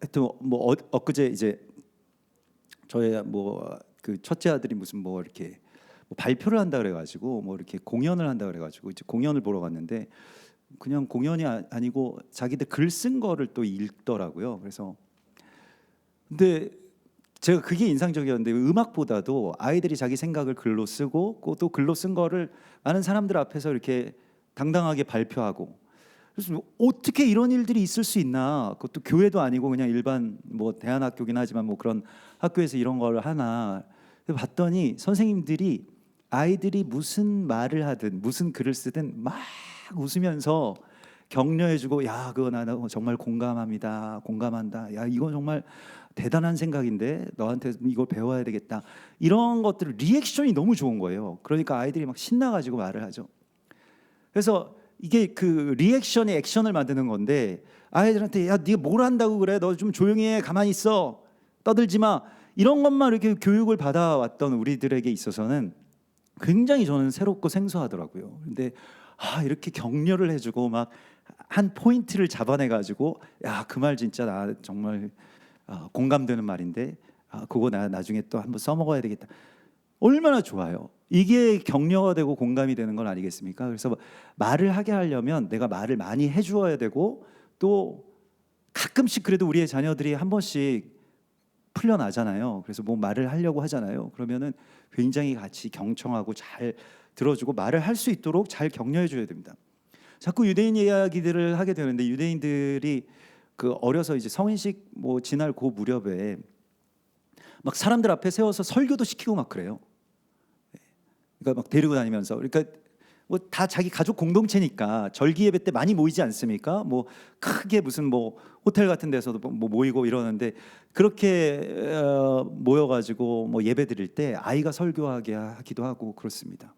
하여튼 엊그제 이제 저의 그 첫째 아들이 무슨 이렇게 발표를 한다 그래가지고 이렇게 공연을 한다 그래가지고 이제 공연을 보러 갔는데, 그냥 공연이 아니고 자기들 글 쓴 거를 또 읽더라고요. 그래서 근데 제가 그게 인상적이었는데, 음악보다도 아이들이 자기 생각을 글로 쓰고 또 글로 쓴 거를 많은 사람들 앞에서 이렇게 당당하게 발표하고, 그래서 어떻게 이런 일들이 있을 수 있나? 그것도 교회도 아니고 그냥 일반 대안학교긴 하지만 그런 학교에서 이런 걸 하나 봤더니, 선생님들이 아이들이 무슨 말을 하든 무슨 글을 쓰든 막 웃으면서 격려해주고, 야 그거 나 정말 공감합니다, 공감한다, 야 이건 정말 대단한 생각인데 너한테 이걸 배워야 되겠다, 이런 것들 리액션이 너무 좋은 거예요. 그러니까 아이들이 막 신나가지고 말을 하죠. 그래서 이게 그 리액션이 액션을 만드는 건데, 아이들한테 야 네가 뭘 한다고 그래, 너 좀 조용히 해, 가만히 있어, 떠들지 마, 이런 것만 이렇게 교육을 받아왔던 우리들에게 있어서는 굉장히 저는 새롭고 생소하더라고요. 근데 이렇게 격려를 해주고 막 한 포인트를 잡아내가지고, 야 그 말 진짜 나 정말 공감되는 말인데 그거 나 나중에 또 한번 써먹어야 되겠다, 얼마나 좋아요. 이게 격려가 되고 공감이 되는 건 아니겠습니까? 그래서 말을 하게 하려면 내가 말을 많이 해주어야 되고, 또 가끔씩 그래도 우리의 자녀들이 한 번씩 풀려나잖아요. 그래서 말을 하려고 하잖아요. 그러면은 굉장히 같이 경청하고 잘 들어주고 말을 할 수 있도록 잘 격려해 줘야 됩니다. 자꾸 유대인 이야기들을 하게 되는데, 유대인들이 그 어려서 이제 성인식 지날 그 무렵에 막 사람들 앞에 세워서 설교도 시키고 막 그래요. 그러니까 막 데리고 다니면서, 그러니까 다 자기 가족 공동체니까 절기 예배 때 많이 모이지 않습니까? 크게 무슨 호텔 같은 데서도 모이고 이러는데, 그렇게 모여가지고 예배 드릴 때 아이가 설교하게 하기도 하고 그렇습니다.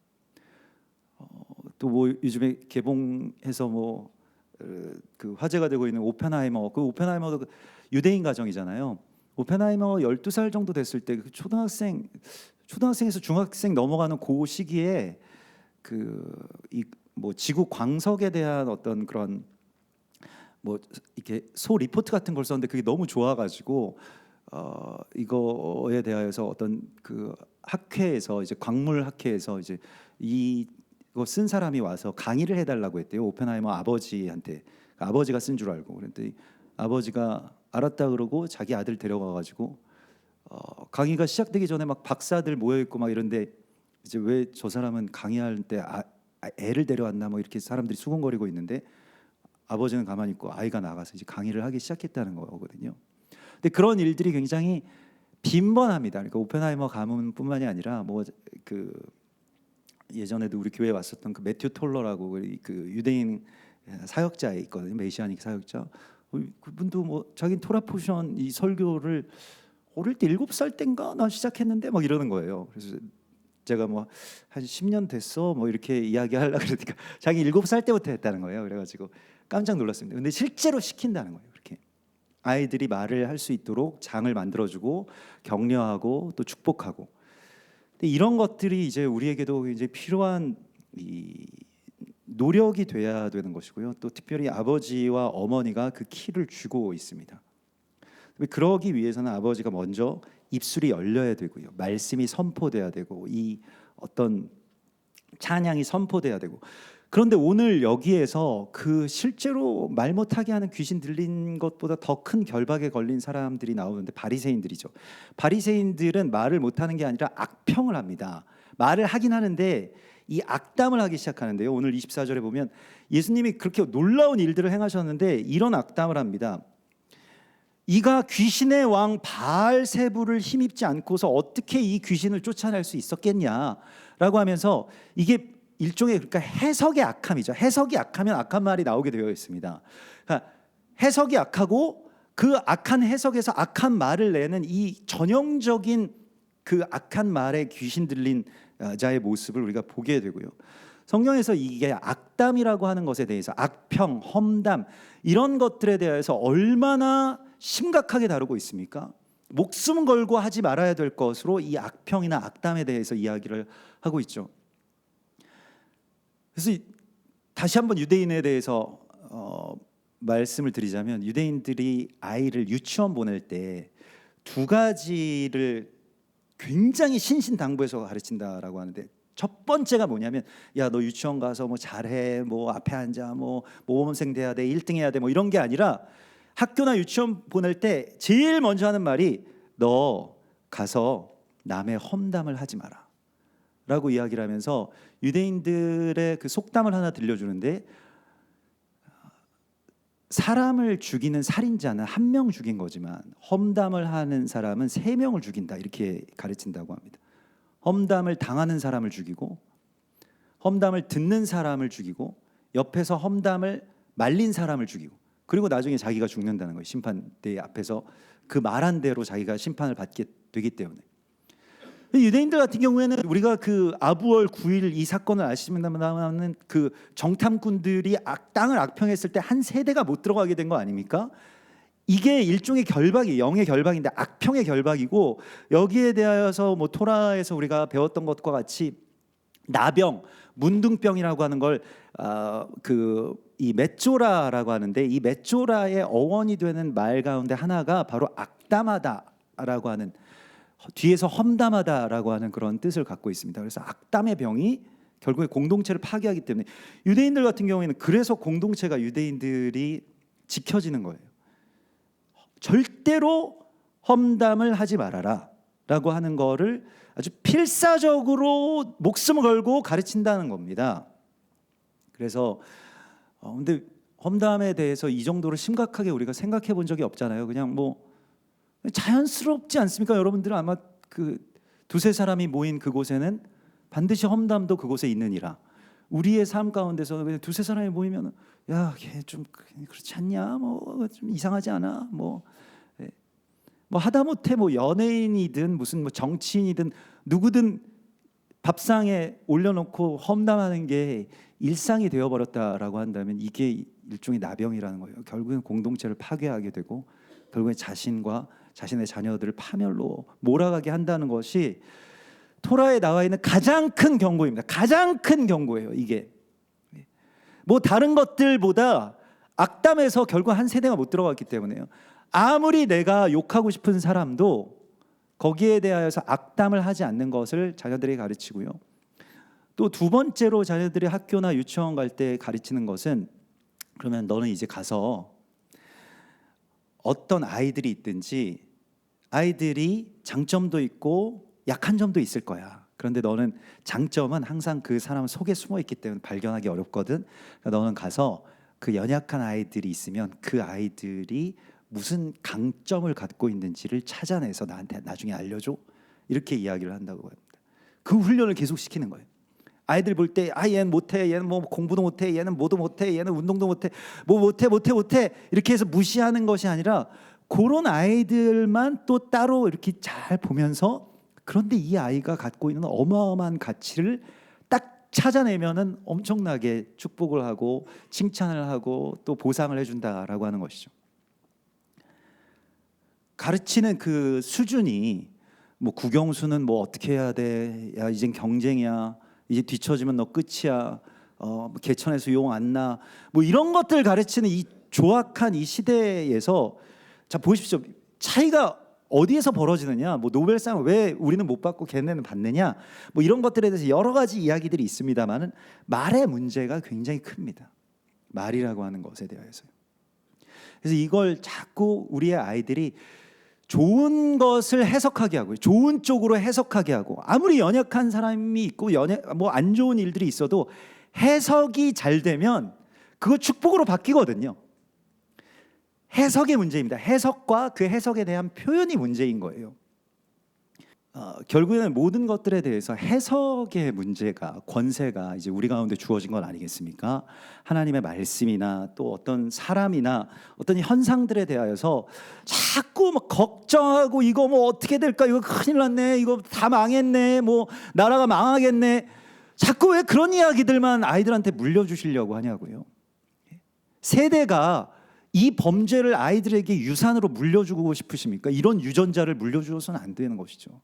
또 요즘에 개봉해서 그 화제가 되고 있는 오펜하이머, 그 오펜하이머도 유대인 가정이잖아요. 오펜하이머 12살 정도 됐을 때 그 초등학생에서 중학생 넘어가는 그 시기에 지구 광석에 대한 어떤 그런 이렇게 소 리포트 같은 걸 썼는데, 그게 너무 좋아가지고 이거에 대하여서 어떤 그 학회에서 이제 광물 학회에서 이제 이거 쓴 사람이 와서 강의를 해달라고 했대요. 오펜하이머 아버지한테. 아버지가 쓴 줄 알고 그랬더니 아버지가 알았다 그러고 자기 아들 데려가가지고 강의가 시작되기 전에 막 박사들 모여 있고 막 이런데 이제 왜 저 사람은 강의할 때 애를 데려왔나 뭐 이렇게 사람들이 수군거리고 있는데 아버지는 가만히 있고 아이가 나가서 이제 강의를 하기 시작했다는 거거든요. 근데 그런 일들이 굉장히 빈번합니다. 그러니까 오펜하이머 가문뿐만이 아니라 뭐 그 예전에도 우리 교회에 왔었던 그 매튜 톨러라고 그 유대인 사역자 있거든요. 메시아닉 사역자. 그분도 뭐 자기 토라 포션 이 설교를 어릴 때 7살 땐가 나 시작했는데 막 이러는 거예요. 그래서 제가 뭐 한 10년 됐어 뭐 이렇게 이야기하려고 그러니까 자기 7살 때부터 했다는 거예요. 그래가지고 깜짝 놀랐습니다. 근데 실제로 시킨다는 거예요. 이렇게 아이들이 말을 할 수 있도록 장을 만들어주고 격려하고 또 축복하고. 근데 이런 것들이 이제 우리에게도 이제 필요한 이 노력이 돼야 되는 것이고요. 또 특별히 아버지와 어머니가 그 키를 쥐고 있습니다. 그러기 위해서는 아버지가 먼저 입술이 열려야 되고요. 말씀이 선포돼야 되고 이 어떤 찬양이 선포돼야 되고. 그런데 오늘 여기에서 그 실제로 말 못하게 하는 귀신 들린 것보다 더 큰 결박에 걸린 사람들이 나오는데 바리새인들이죠. 바리새인들은 말을 못하는 게 아니라 악평을 합니다. 말을 하긴 하는데 이 악담을 하기 시작하는데요. 오늘 24절에 보면 예수님이 그렇게 놀라운 일들을 행하셨는데 이런 악담을 합니다. 이가 귀신의 왕 바알세부를 힘입지 않고서 어떻게 이 귀신을 쫓아낼 수 있었겠냐라고 하면서 이게 일종의 그러니까 해석의 악함이죠. 해석이 악하면 악한 말이 나오게 되어 있습니다. 그러니까 해석이 악하고 그 악한 해석에서 악한 말을 내는 이 전형적인 그 악한 말에 귀신 들린 자의 모습을 우리가 보게 되고요. 성경에서 이게 악담이라고 하는 것에 대해서 악평, 험담 이런 것들에 대해서 얼마나 심각하게 다루고 있습니까? 목숨 걸고 하지 말아야 될 것으로 이 악평이나 악담에 대해서 이야기를 하고 있죠. 그래서 다시 한번 유대인에 대해서 말씀을 드리자면 유대인들이 아이를 유치원 보낼 때 2가지를 굉장히 신신당부해서 가르친다라고 하는데 첫 번째가 뭐냐면 야 너 유치원 가서 뭐 잘해 뭐 앞에 앉아 뭐 모범생 돼야 돼 1등 해야 돼 뭐 이런 게 아니라 학교나 유치원 보낼 때 제일 먼저 하는 말이 너 가서 남의 험담을 하지 마라 라고 이야기를 하면서 유대인들의 그 속담을 하나 들려주는데 사람을 죽이는 살인자는 1명 죽인 거지만 험담을 하는 사람은 3명을 죽인다 이렇게 가르친다고 합니다. 험담을 당하는 사람을 죽이고 험담을 듣는 사람을 죽이고 옆에서 험담을 말린 사람을 죽이고 그리고 나중에 자기가 죽는다는 거예요. 심판대 앞에서 그 말한 대로 자기가 심판을 받게 되기 때문에. 유대인들 같은 경우에는 우리가 그 아부월 9일 이 사건을 아시면은 그 정탐꾼들이 땅을 악평했을 때 한 세대가 못 들어가게 된 거 아닙니까? 이게 일종의 결박이 영의 결박인데 악평의 결박이고 여기에 대하여서 뭐 토라에서 우리가 배웠던 것과 같이 나병, 문둥병이라고 하는 걸 이 메쪼라라고 하는데 이 메쪼라의 어원이 되는 말 가운데 하나가 바로 악담하다라고 하는 뒤에서 험담하다라고 하는 그런 뜻을 갖고 있습니다. 그래서 악담의 병이 결국에 공동체를 파괴하기 때문에 유대인들 같은 경우에는 그래서 공동체가 유대인들이 지켜지는 거예요. 절대로 험담을 하지 말아라 라고 하는 거를 아주 필사적으로 목숨을 걸고 가르친다는 겁니다. 그래서 근데 험담에 대해서 이 정도로 심각하게 우리가 생각해 본 적이 없잖아요. 그냥 뭐 자연스럽지 않습니까? 여러분들은 아마 그 2-3사람이 모인 그곳에는 반드시 험담도 그곳에 있느니라. 우리의 삶 가운데서 2-3사람이 모이면 야, 걔 좀 그렇지 않냐? 뭐 좀 이상하지 않아? 뭐 하다못해 뭐 연예인이든 무슨 뭐 정치인이든 누구든 밥상에 올려놓고 험담하는 게 일상이 되어버렸다라고 한다면 이게 일종의 나병이라는 거예요. 결국엔 공동체를 파괴하게 되고 결국엔 자신과 자신의 자녀들을 파멸로 몰아가게 한다는 것이 토라에 나와 있는 가장 큰 경고입니다. 가장 큰 경고예요. 이게 뭐 다른 것들보다 악담에서 결국 한 세대가 못 들어갔기 때문에요. 아무리 내가 욕하고 싶은 사람도 거기에 대하여서 악담을 하지 않는 것을 자녀들에게 가르치고요. 또 두 번째로 자녀들이 학교나 유치원 갈 때 가르치는 것은, 그러면 너는 이제 가서 어떤 아이들이 있든지 아이들이 장점도 있고 약한 점도 있을 거야. 그런데 너는 장점은 항상 그 사람 속에 숨어 있기 때문에 발견하기 어렵거든. 그러니까 너는 가서 그 연약한 아이들이 있으면 그 아이들이 무슨 강점을 갖고 있는지를 찾아내서 나한테 나중에 알려줘. 이렇게 이야기를 한다고 합니다. 그 훈련을 계속 시키는 거예요. 아이들 볼 때 얘는 못해, 얘는 뭐 공부도 못해, 얘는 뭐도 못해, 얘는 운동도 못해, 뭐 못해 이렇게 해서 무시하는 것이 아니라 그런 아이들만 또 따로 이렇게 잘 보면서, 그런데 이 아이가 갖고 있는 어마어마한 가치를 딱 찾아내면은 엄청나게 축복을 하고 칭찬을 하고 또 보상을 해준다라고 하는 것이죠. 가르치는 그 수준이 뭐 국영수는 뭐 어떻게 해야 돼, 야 이젠 경쟁이야, 이제 뒤처지면 너 끝이야, 개천에서 용 안 나, 뭐 이런 것들 가르치는 이 조악한 이 시대에서, 자 보십시오, 차이가 어디에서 벌어지느냐, 뭐 노벨상 왜 우리는 못 받고 걔네는 받느냐, 뭐 이런 것들에 대해서 여러 가지 이야기들이 있습니다만은 말의 문제가 굉장히 큽니다. 말이라고 하는 것에 대해서요. 그래서 이걸 자꾸 우리의 아이들이 좋은 것을 해석하게 하고, 좋은 쪽으로 해석하게 하고, 아무리 연약한 사람이 있고 뭐 안 좋은 일들이 있어도 해석이 잘 되면 그거 축복으로 바뀌거든요. 해석의 문제입니다. 해석과 그 해석에 대한 표현이 문제인 거예요. 결국에는 모든 것들에 대해서 해석의 문제가, 권세가 이제 우리 가운데 주어진 건 아니겠습니까? 하나님의 말씀이나 또 어떤 사람이나 어떤 현상들에 대하여서 자꾸 막 걱정하고, 이거 뭐 어떻게 될까, 이거 큰일 났네, 이거 다 망했네, 뭐 나라가 망하겠네, 자꾸 왜 그런 이야기들만 아이들한테 물려주시려고 하냐고요. 세대가 이 범죄를 아이들에게 유산으로 물려주고 싶으십니까? 이런 유전자를 물려주어서는 안 되는 것이죠.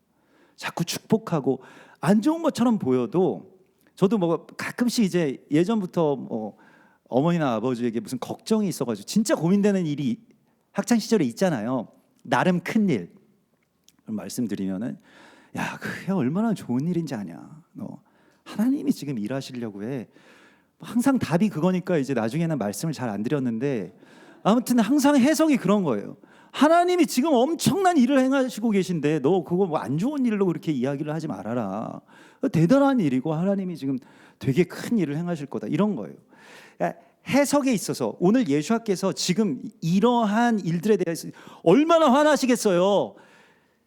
자꾸 축복하고 안 좋은 것처럼 보여도, 저도 뭐 가끔씩 이제 예전부터 뭐 어머니나 아버지에게 무슨 걱정이 있어가지고 진짜 고민되는 일이 학창 시절에 있잖아요. 나름 큰 일 말씀드리면은, 야 그게 얼마나 좋은 일인지 아냐, 너 하나님이 지금 일하시려고 해. 항상 답이 그거니까 이제 나중에는 말씀을 잘 안 드렸는데, 아무튼 항상 해석이 그런 거예요. 하나님이 지금 엄청난 일을 행하시고 계신데 너 그거 뭐 안 좋은 일로 그렇게 이야기를 하지 말아라. 대단한 일이고 하나님이 지금 되게 큰 일을 행하실 거다, 이런 거예요. 해석에 있어서 오늘 예수님께서 지금 이러한 일들에 대해서 얼마나 화나시겠어요.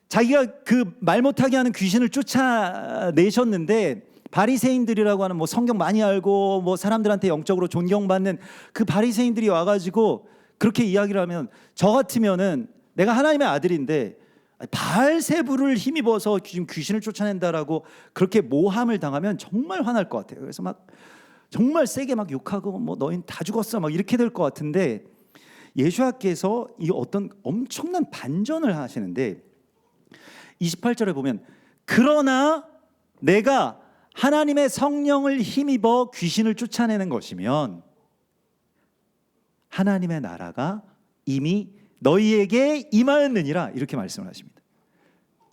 자기가 그 말 못하게 하는 귀신을 쫓아내셨는데, 바리새인들이라고 하는 뭐 성경 많이 알고 뭐 사람들한테 영적으로 존경받는 그 바리새인들이 와가지고 그렇게 이야기를 하면, 저 같으면은 내가 하나님의 아들인데 바알세불을 힘입어서 지금 귀신을 쫓아낸다라고 그렇게 모함을 당하면 정말 화날 것 같아요. 그래서 막 정말 세게 막 욕하고 뭐 너희는 다 죽었어 막 이렇게 될 것 같은데, 예수님께서 이 어떤 엄청난 반전을 하시는데 28절에 보면, 그러나 내가 하나님의 성령을 힘입어 귀신을 쫓아내는 것이면 하나님의 나라가 이미 너희에게 임하였느니라, 이렇게 말씀을 하십니다.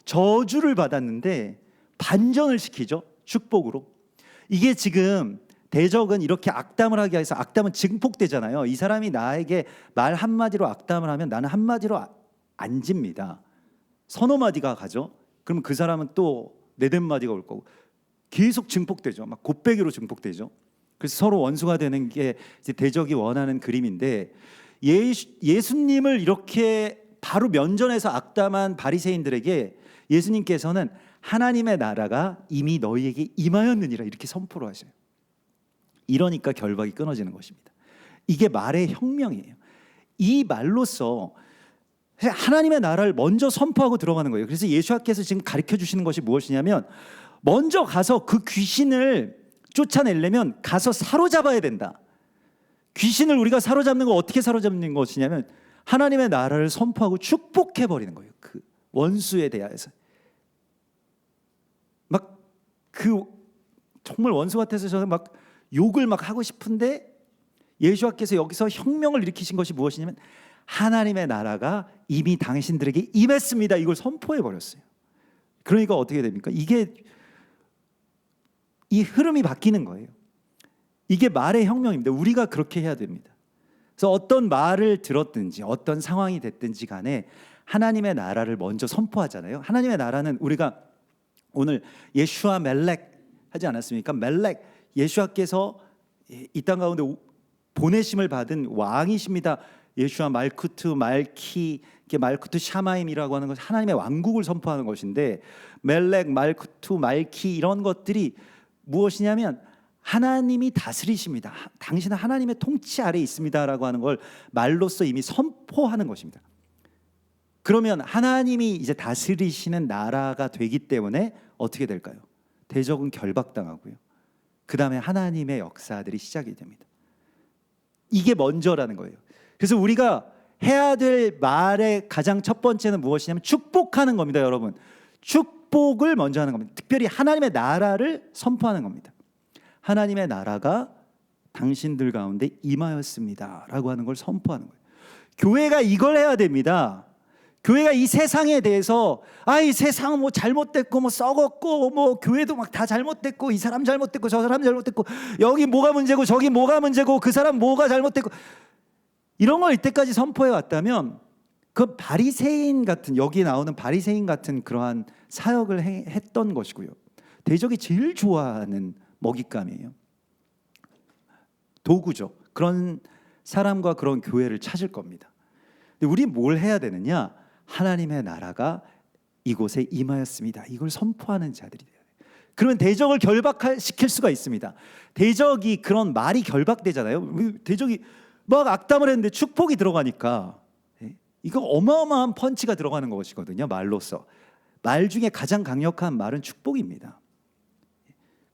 저주를 받았는데 반전을 시키죠, 축복으로. 이게 지금 대적은 이렇게 악담을 하게 해서, 악담은 증폭되잖아요. 이 사람이 나에게 말 한마디로 악담을 하면 나는 한마디로 안 집니다. 서너 마디가 가죠. 그러면 그 사람은 또 네댓 마디가 올 거고, 계속 증폭되죠. 막 곱배기로 증폭되죠. 그래서 서로 원수가 되는 게 이제 대적이 원하는 그림인데, 예수님을 이렇게 바로 면전에서 악담한 바리새인들에게 예수님께서는 하나님의 나라가 이미 너희에게 임하였느니라, 이렇게 선포를 하셔요. 이러니까 결박이 끊어지는 것입니다. 이게 말의 혁명이에요. 이 말로써 하나님의 나라를 먼저 선포하고 들어가는 거예요. 그래서 예수님께서 지금 가르쳐 주시는 것이 무엇이냐면, 먼저 가서 그 귀신을 쫓아내려면 가서 사로잡아야 된다. 귀신을 우리가 사로잡는 거 어떻게 사로잡는 것이냐면, 하나님의 나라를 선포하고 축복해 버리는 거예요. 그 원수에 대하여서 막 그 정말 원수 같아서 저는 막 욕을 막 하고 싶은데, 예수와께서 여기서 혁명을 일으키신 것이 무엇이냐면 하나님의 나라가 이미 당신들에게 임했습니다. 이걸 선포해 버렸어요. 그러니까 어떻게 됩니까? 이게 이 흐름이 바뀌는 거예요. 이게 말의 혁명입니다. 우리가 그렇게 해야 됩니다. 그래서 어떤 말을 들었든지 어떤 상황이 됐든지 간에 하나님의 나라를 먼저 선포하잖아요. 하나님의 나라는 우리가 오늘 예슈아 멜렉 하지 않았습니까? 멜렉, 예수와께서 이 땅 가운데 보내심을 받은 왕이십니다. 예슈아 말쿠트 말키, 말쿠트 샤마임이라고 하는 것은 하나님의 왕국을 선포하는 것인데, 멜렉, 말쿠트, 말키 이런 것들이 무엇이냐면 하나님이 다스리십니다. 당신은 하나님의 통치 아래에 있습니다라고 하는 걸 말로써 이미 선포하는 것입니다. 그러면 하나님이 이제 다스리시는 나라가 되기 때문에 어떻게 될까요? 대적은 결박당하고요. 그 다음에 하나님의 역사들이 시작이 됩니다. 이게 먼저라는 거예요. 그래서 우리가 해야 될 말의 가장 첫 번째는 무엇이냐면 축복하는 겁니다, 여러분. 축복을 먼저 하는 겁니다. 특별히 하나님의 나라를 선포하는 겁니다. 하나님의 나라가 당신들 가운데 임하였습니다라고 하는 걸 선포하는 거예요. 교회가 이걸 해야 됩니다. 교회가 이 세상에 대해서 이 세상은 뭐 잘못됐고 뭐 썩었고 뭐 교회도 막 다 잘못됐고 이 사람 잘못됐고 저 사람 잘못됐고 여기 뭐가 문제고 저기 뭐가 문제고 그 사람 뭐가 잘못됐고 이런 걸 이때까지 선포해 왔다면 그 바리새인 같은, 여기 나오는 바리새인 같은 그러한 사역을 했던 것이고요. 대적이 제일 좋아하는 먹잇감이에요. 도구죠. 그런 사람과 그런 교회를 찾을 겁니다. 근데 우리 뭘 해야 되느냐? 하나님의 나라가 이곳에 임하였습니다. 이걸 선포하는 자들이 돼요. 그러면 대적을 결박시킬 수가 있습니다. 대적이 그런 말이 결박되잖아요. 대적이 막 악담을 했는데 축복이 들어가니까 이거 어마어마한 펀치가 들어가는 것이거든요. 말로써. 말 중에 가장 강력한 말은 축복입니다.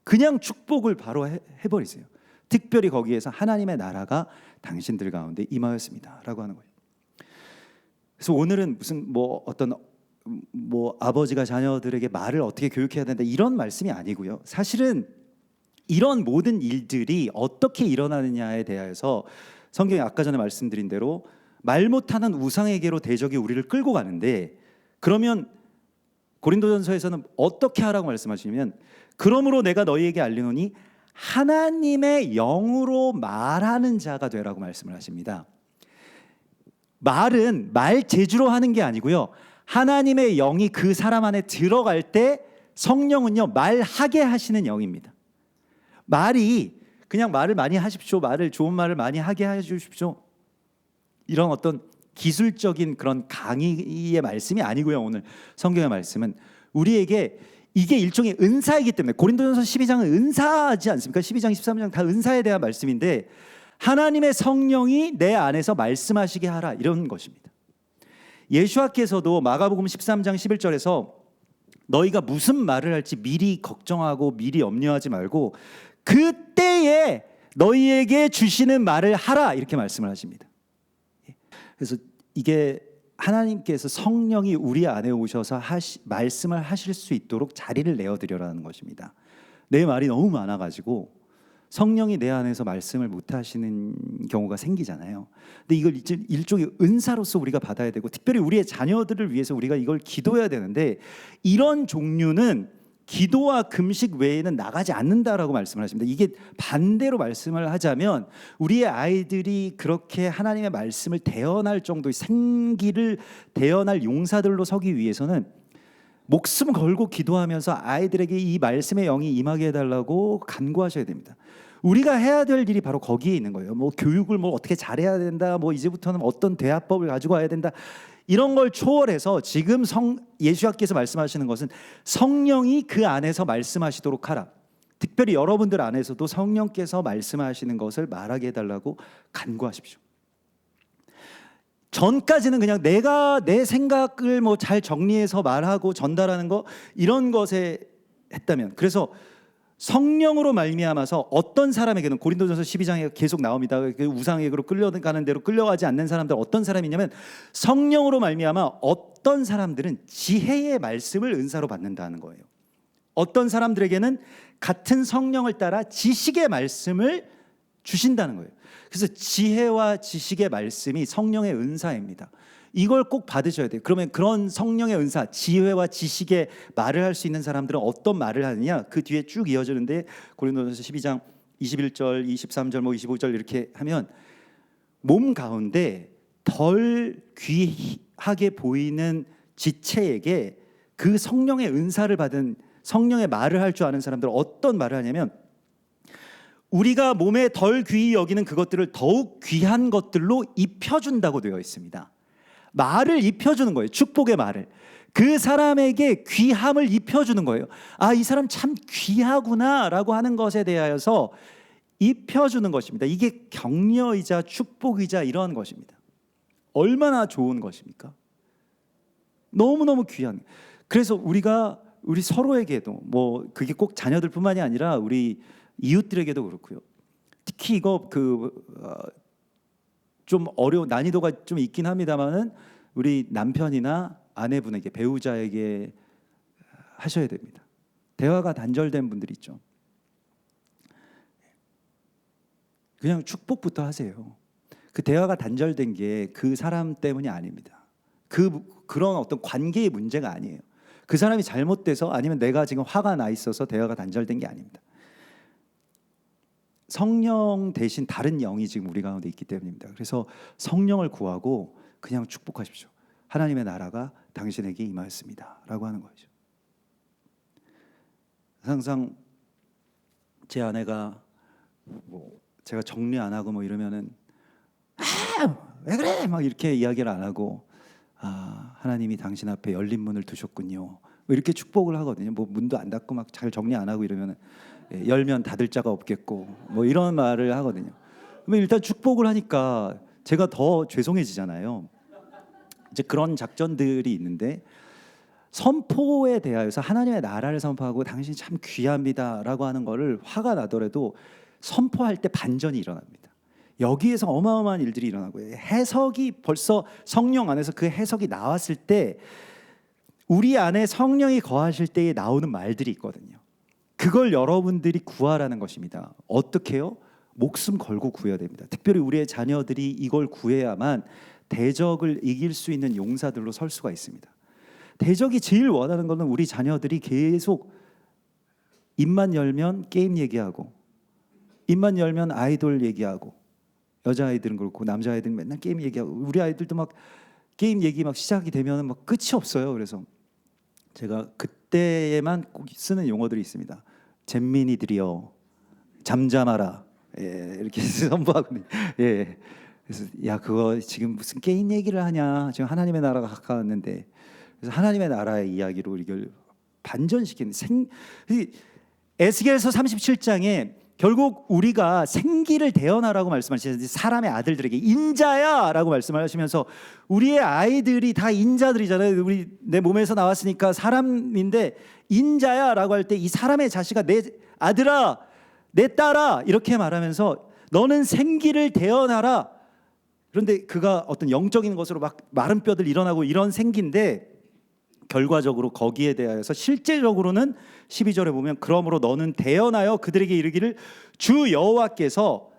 그냥 축복을 바로 해버리세요. 특별히 거기에서 하나님의 나라가 당신들 가운데 임하였습니다라고 하는 거예요. 그래서 오늘은 무슨 어떤 아버지가 자녀들에게 말을 어떻게 교육해야 된다 이런 말씀이 아니고요. 사실은 이런 모든 일들이 어떻게 일어나느냐에 대해서 성경에 아까 전에 말씀드린 대로 말 못하는 우상에게로 대적이 우리를 끌고 가는데, 그러면 고린도전서에서는 어떻게 하라고 말씀하시냐면 그러므로 내가 너희에게 알리노니 하나님의 영으로 말하는 자가 되라고 말씀을 하십니다. 말은 말 재주로 하는 게 아니고요. 하나님의 영이 그 사람 안에 들어갈 때 성령은요 말하게 하시는 영입니다. 말이 그냥 말을 많이 하십시오, 좋은 말을 많이 하게 해주십시오, 이런 어떤 기술적인 그런 강의의 말씀이 아니고요. 오늘 성경의 말씀은 우리에게 이게 일종의 은사이기 때문에, 고린도전서 12장은 은사하지 않습니까? 12장 13장 다 은사에 대한 말씀인데 하나님의 성령이 내 안에서 말씀하시게 하라, 이런 것입니다. 예수와께서도 마가복음 13장 11절에서 너희가 무슨 말을 할지 미리 걱정하고 미리 염려하지 말고 그때에 너희에게 주시는 말을 하라, 이렇게 말씀을 하십니다. 그래서 이게 하나님께서 성령이 우리 안에 오셔서 말씀을 하실 수 있도록 자리를 내어드려라는 것입니다. 내 말이 너무 많아가지고 성령이 내 안에서 말씀을 못 하시는 경우가 생기잖아요. 근데 이걸 일종의 은사로서 우리가 받아야 되고, 특별히 우리의 자녀들을 위해서 우리가 이걸 기도해야 되는데, 이런 종류는 기도와 금식 외에는 나가지 않는다라고 말씀을 하십니다. 이게 반대로 말씀을 하자면 우리의 아이들이 그렇게 하나님의 말씀을 대언할 정도의 생기를 대언할 용사들로 서기 위해서는 목숨 걸고 기도하면서 아이들에게 이 말씀의 영이 임하게 해달라고 간구하셔야 됩니다. 우리가 해야 될 일이 바로 거기에 있는 거예요. 교육을 어떻게 잘해야 된다, 이제부터는 어떤 대화법을 가지고 와야 된다, 이런 걸 초월해서 지금 예수님께서 말씀하시는 것은 성령이 그 안에서 말씀하시도록 하라. 특별히 여러분들 안에서도 성령께서 말씀하시는 것을 말하게 해달라고 간구하십시오. 전까지는 그냥 내가 내 생각을 잘 정리해서 말하고 전달하는 거, 이런 것에 했다면, 그래서 성령으로 말미암아서 어떤 사람에게는, 고린도전서 12장에 계속 나옵니다. 그 우상에게로 끌려가는 대로 끌려가지 않는 사람들 어떤 사람이냐면, 성령으로 말미암아 어떤 사람들은 지혜의 말씀을 은사로 받는다는 거예요. 어떤 사람들에게는 같은 성령을 따라 지식의 말씀을 주신다는 거예요. 그래서 지혜와 지식의 말씀이 성령의 은사입니다. 이걸 꼭 받으셔야 돼요. 그러면 그런 성령의 은사, 지혜와 지식의 말을 할 수 있는 사람들은 어떤 말을 하느냐? 그 뒤에 쭉 이어지는데 고린도전서 12장 21절, 23절, 25절 이렇게 하면 몸 가운데 덜 귀하게 보이는 지체에게 그 성령의 은사를 받은 성령의 말을 할 줄 아는 사람들은 어떤 말을 하냐면 우리가 몸에 덜 귀히 여기는 그것들을 더욱 귀한 것들로 입혀준다고 되어 있습니다. 말을 입혀주는 거예요. 축복의 말을. 그 사람에게 귀함을 입혀주는 거예요. 아, 이 사람 참 귀하구나 라고 하는 것에 대하여서 입혀주는 것입니다. 이게 격려이자 축복이자 이런 것입니다. 얼마나 좋은 것입니까? 너무너무 귀한. 그래서 우리 서로에게도 뭐 그게 꼭 자녀들뿐만이 아니라 우리 이웃들에게도 그렇고요. 특히 이거 좀 어려운 난이도가 좀 있긴 합니다만은 우리 남편이나 아내분에게 배우자에게 하셔야 됩니다. 대화가 단절된 분들 있죠. 그냥 축복부터 하세요. 그 대화가 단절된 게 그 사람 때문이 아닙니다. 그런 어떤 관계의 문제가 아니에요. 그 사람이 잘못돼서 아니면 내가 지금 화가 나 있어서 대화가 단절된 게 아닙니다. 성령 대신 다른 영이 지금 우리 가운데 있기 때문입니다. 그래서 성령을 구하고 그냥 축복하십시오. 하나님의 나라가 당신에게 임하였습니다 라고 하는 거죠. 항상 제 아내가 뭐 제가 정리 안 하고 뭐 이러면은 왜 그래 막 이렇게 이야기를 안 하고 하나님이 당신 앞에 열린 문을 두셨군요 뭐 이렇게 축복을 하거든요. 뭐 문도 안 닫고 막 잘 정리 안 하고 이러면은 열면 닫을 자가 없겠고 뭐 이런 말을 하거든요. 그러면 일단 축복을 하니까 제가 더 죄송해지잖아요. 이제 그런 작전들이 있는데 선포에 대하여서 하나님의 나라를 선포하고 당신이 참 귀합니다라고 하는 거를 화가 나더라도 선포할 때 반전이 일어납니다. 여기에서 어마어마한 일들이 일어나고요. 해석이 벌써 성령 안에서 그 해석이 나왔을 때 우리 안에 성령이 거하실 때에 나오는 말들이 있거든요. 그걸 여러분들이 구하라는 것입니다. 어떻게요? 목숨 걸고 구해야 됩니다. 특별히 우리의 자녀들이 이걸 구해야만 대적을 이길 수 있는 용사들로 설 수가 있습니다. 대적이 제일 원하는 것은 우리 자녀들이 계속 입만 열면 게임 얘기하고 입만 열면 아이돌 얘기하고 여자아이들은 그렇고 남자아이들은 맨날 게임 얘기하고 우리 아이들도 막 게임 얘기 막 시작이 되면 막 끝이 없어요. 그래서 제가 그때에만 꼭 쓰는 용어들이 있습니다. 잼민이들이여 잠잠하라. 예, 이렇게 선포하거든요. 예. 그래서 야 그거 지금 무슨 게임 얘기를 하냐. 지금 하나님의 나라가 가까웠는데. 그래서 하나님의 나라의 이야기로 이걸 반전시키는 에스겔서 37장에 결국 우리가 생기를 대언하라고 말씀하시는데 사람의 아들들에게 인자야라고 말씀하시면서 우리의 아이들이 다 인자들이잖아요. 내 몸에서 나왔으니까 사람인데 인자야라고 할 때 이 사람의 자식아 내 아들아 내 딸아 이렇게 말하면서 너는 생기를 대언하라. 그런데 그가 어떤 영적인 것으로 막 마른 뼈들 일어나고 이런 생기인데 결과적으로 거기에 대하여서 실제적으로는 12절에 보면 그러므로 너는 대언하여 그들에게 이르기를 주 여호와께서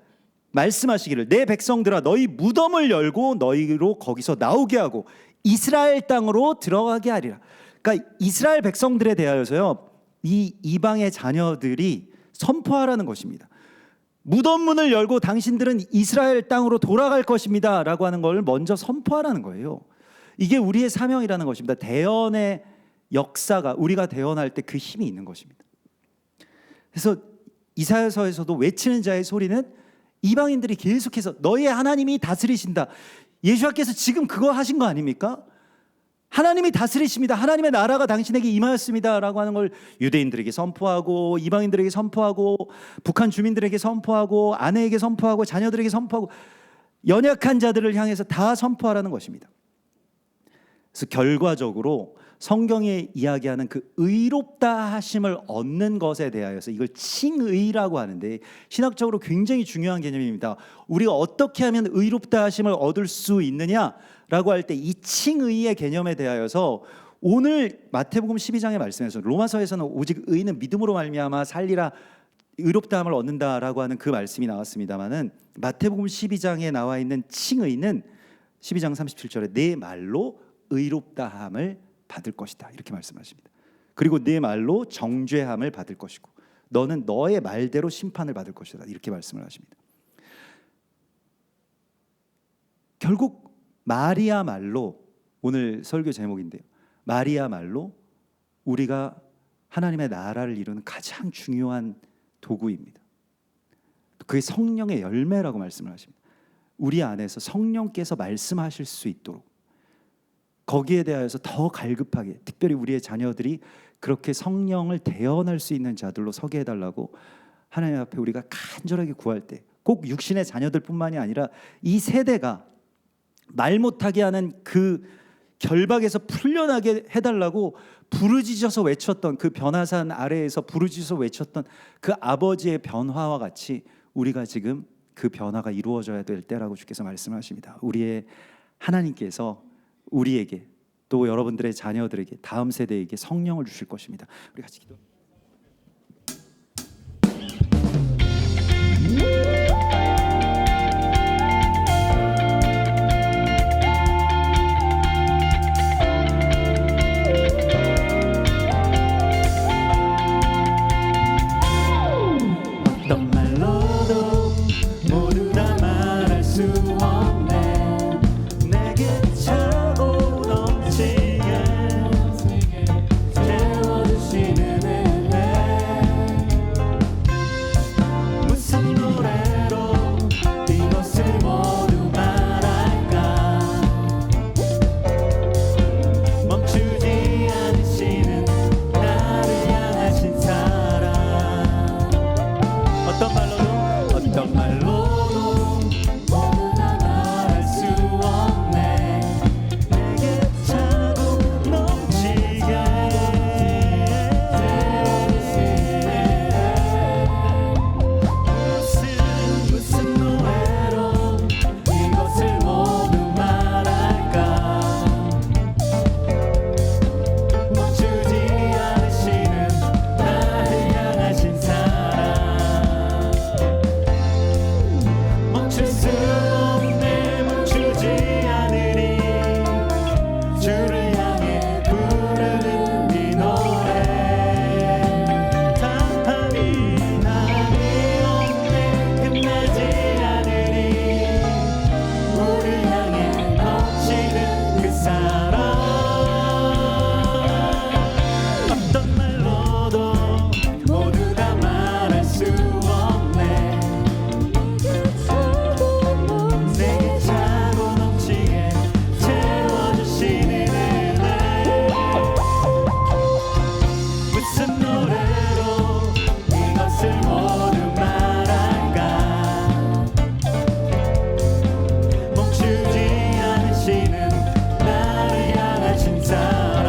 말씀하시기를 내 백성들아 너희 무덤을 열고 너희로 거기서 나오게 하고 이스라엘 땅으로 들어가게 하리라. 그러니까 이스라엘 백성들에 대하여서요 이 이방의 자녀들이 선포하라는 것입니다. 무덤 문을 열고 당신들은 이스라엘 땅으로 돌아갈 것입니다 라고 하는 걸 먼저 선포하라는 거예요. 이게 우리의 사명이라는 것입니다. 대언의 역사가 우리가 대언할 때 그 힘이 있는 것입니다. 그래서 이사야서에서도 외치는 자의 소리는 이방인들이 계속해서 너희의 하나님이 다스리신다. 예수님께서 지금 그거 하신 거 아닙니까? 하나님이 다스리십니다. 하나님의 나라가 당신에게 임하였습니다 라고 하는 걸 유대인들에게 선포하고 이방인들에게 선포하고 북한 주민들에게 선포하고 아내에게 선포하고 자녀들에게 선포하고 연약한 자들을 향해서 다 선포하라는 것입니다. 그래서 결과적으로 성경에 이야기하는 그 의롭다 하심을 얻는 것에 대하여서 이걸 칭의라고 하는데 신학적으로 굉장히 중요한 개념입니다. 우리가 어떻게 하면 의롭다 하심을 얻을 수 있느냐라고 할 때 이 칭의의 개념에 대하여서 오늘 마태복음 12장의 말씀에서 로마서에서는 오직 의인은 믿음으로 말미암아 살리라 의롭다함을 얻는다라고 하는 그 말씀이 나왔습니다마는 마태복음 12장에 나와 있는 칭의는 12장 37절에 내 말로 의롭다함을 받을 것이다 이렇게 말씀하십니다. 그리고 내 말로 정죄함을 받을 것이고 너는 너의 말대로 심판을 받을 것이다 이렇게 말씀을 하십니다. 결국 말이야말로 오늘 설교 제목인데요. 말이야말로 우리가 하나님의 나라를 이루는 가장 중요한 도구입니다. 그게 성령의 열매라고 말씀을 하십니다. 우리 안에서 성령께서 말씀하실 수 있도록 거기에 대하여서 더 갈급하게 특별히 우리의 자녀들이 그렇게 성령을 대언할 수 있는 자들로 서게 해달라고 하나님 앞에 우리가 간절하게 구할 때 꼭 육신의 자녀들뿐만이 아니라 이 세대가 말 못하게 하는 그 결박에서 풀려나게 해달라고 부르짖어서 외쳤던 그 변화산 아래에서 부르짖어서 외쳤던 그 아버지의 변화와 같이 우리가 지금 그 변화가 이루어져야 될 때라고 주께서 말씀하십니다. 우리의 하나님께서 우리에게 또 여러분들의 자녀들에게 다음 세대에게 성령을 주실 것입니다. 우리 같이 기도. 어떤 말로도 모두 다 말할 수 없네 내게 차고 넘치게 채워주시는 은혜 무슨 노래로 이것을 모두 말할까 멈추지 않으시는 나를 향하신 사랑 어떤 말로도 모두 다 말할 수 없네 내게 차고 넘치게 무슨 노래로 이것을 모두 말할까 멈추지 않으시는 나를 향하신 사랑 멈출 수 없네 멈추지 않으리 주를 향해 부르는 이 노래 답이 없네 끝나지 않으리 우리를 향해 넘치는 그 사랑 어떤 말로도 모두 다 말할 수 없네 내게 차고 넘치게 채워주시는 은혜 무슨 노래로 이것을 모두 말할까 멈추지 않으시는 나를 향하신 사랑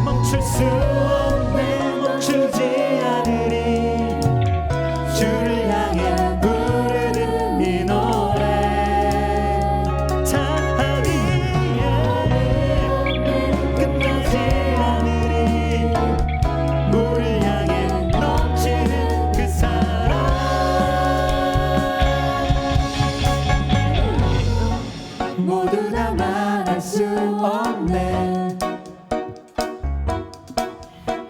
멈출 수 없네 멈추지 않으리 주를 향해 부르는 이 노래 답이 끝나지 않으리 우리를 향해 넘치는 그 사랑 모두 다 말할 수 없네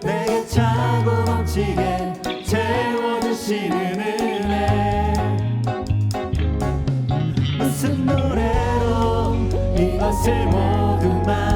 내게 차고 넘치게 채워주시는 은혜 무슨 노래로 이것을 모두 말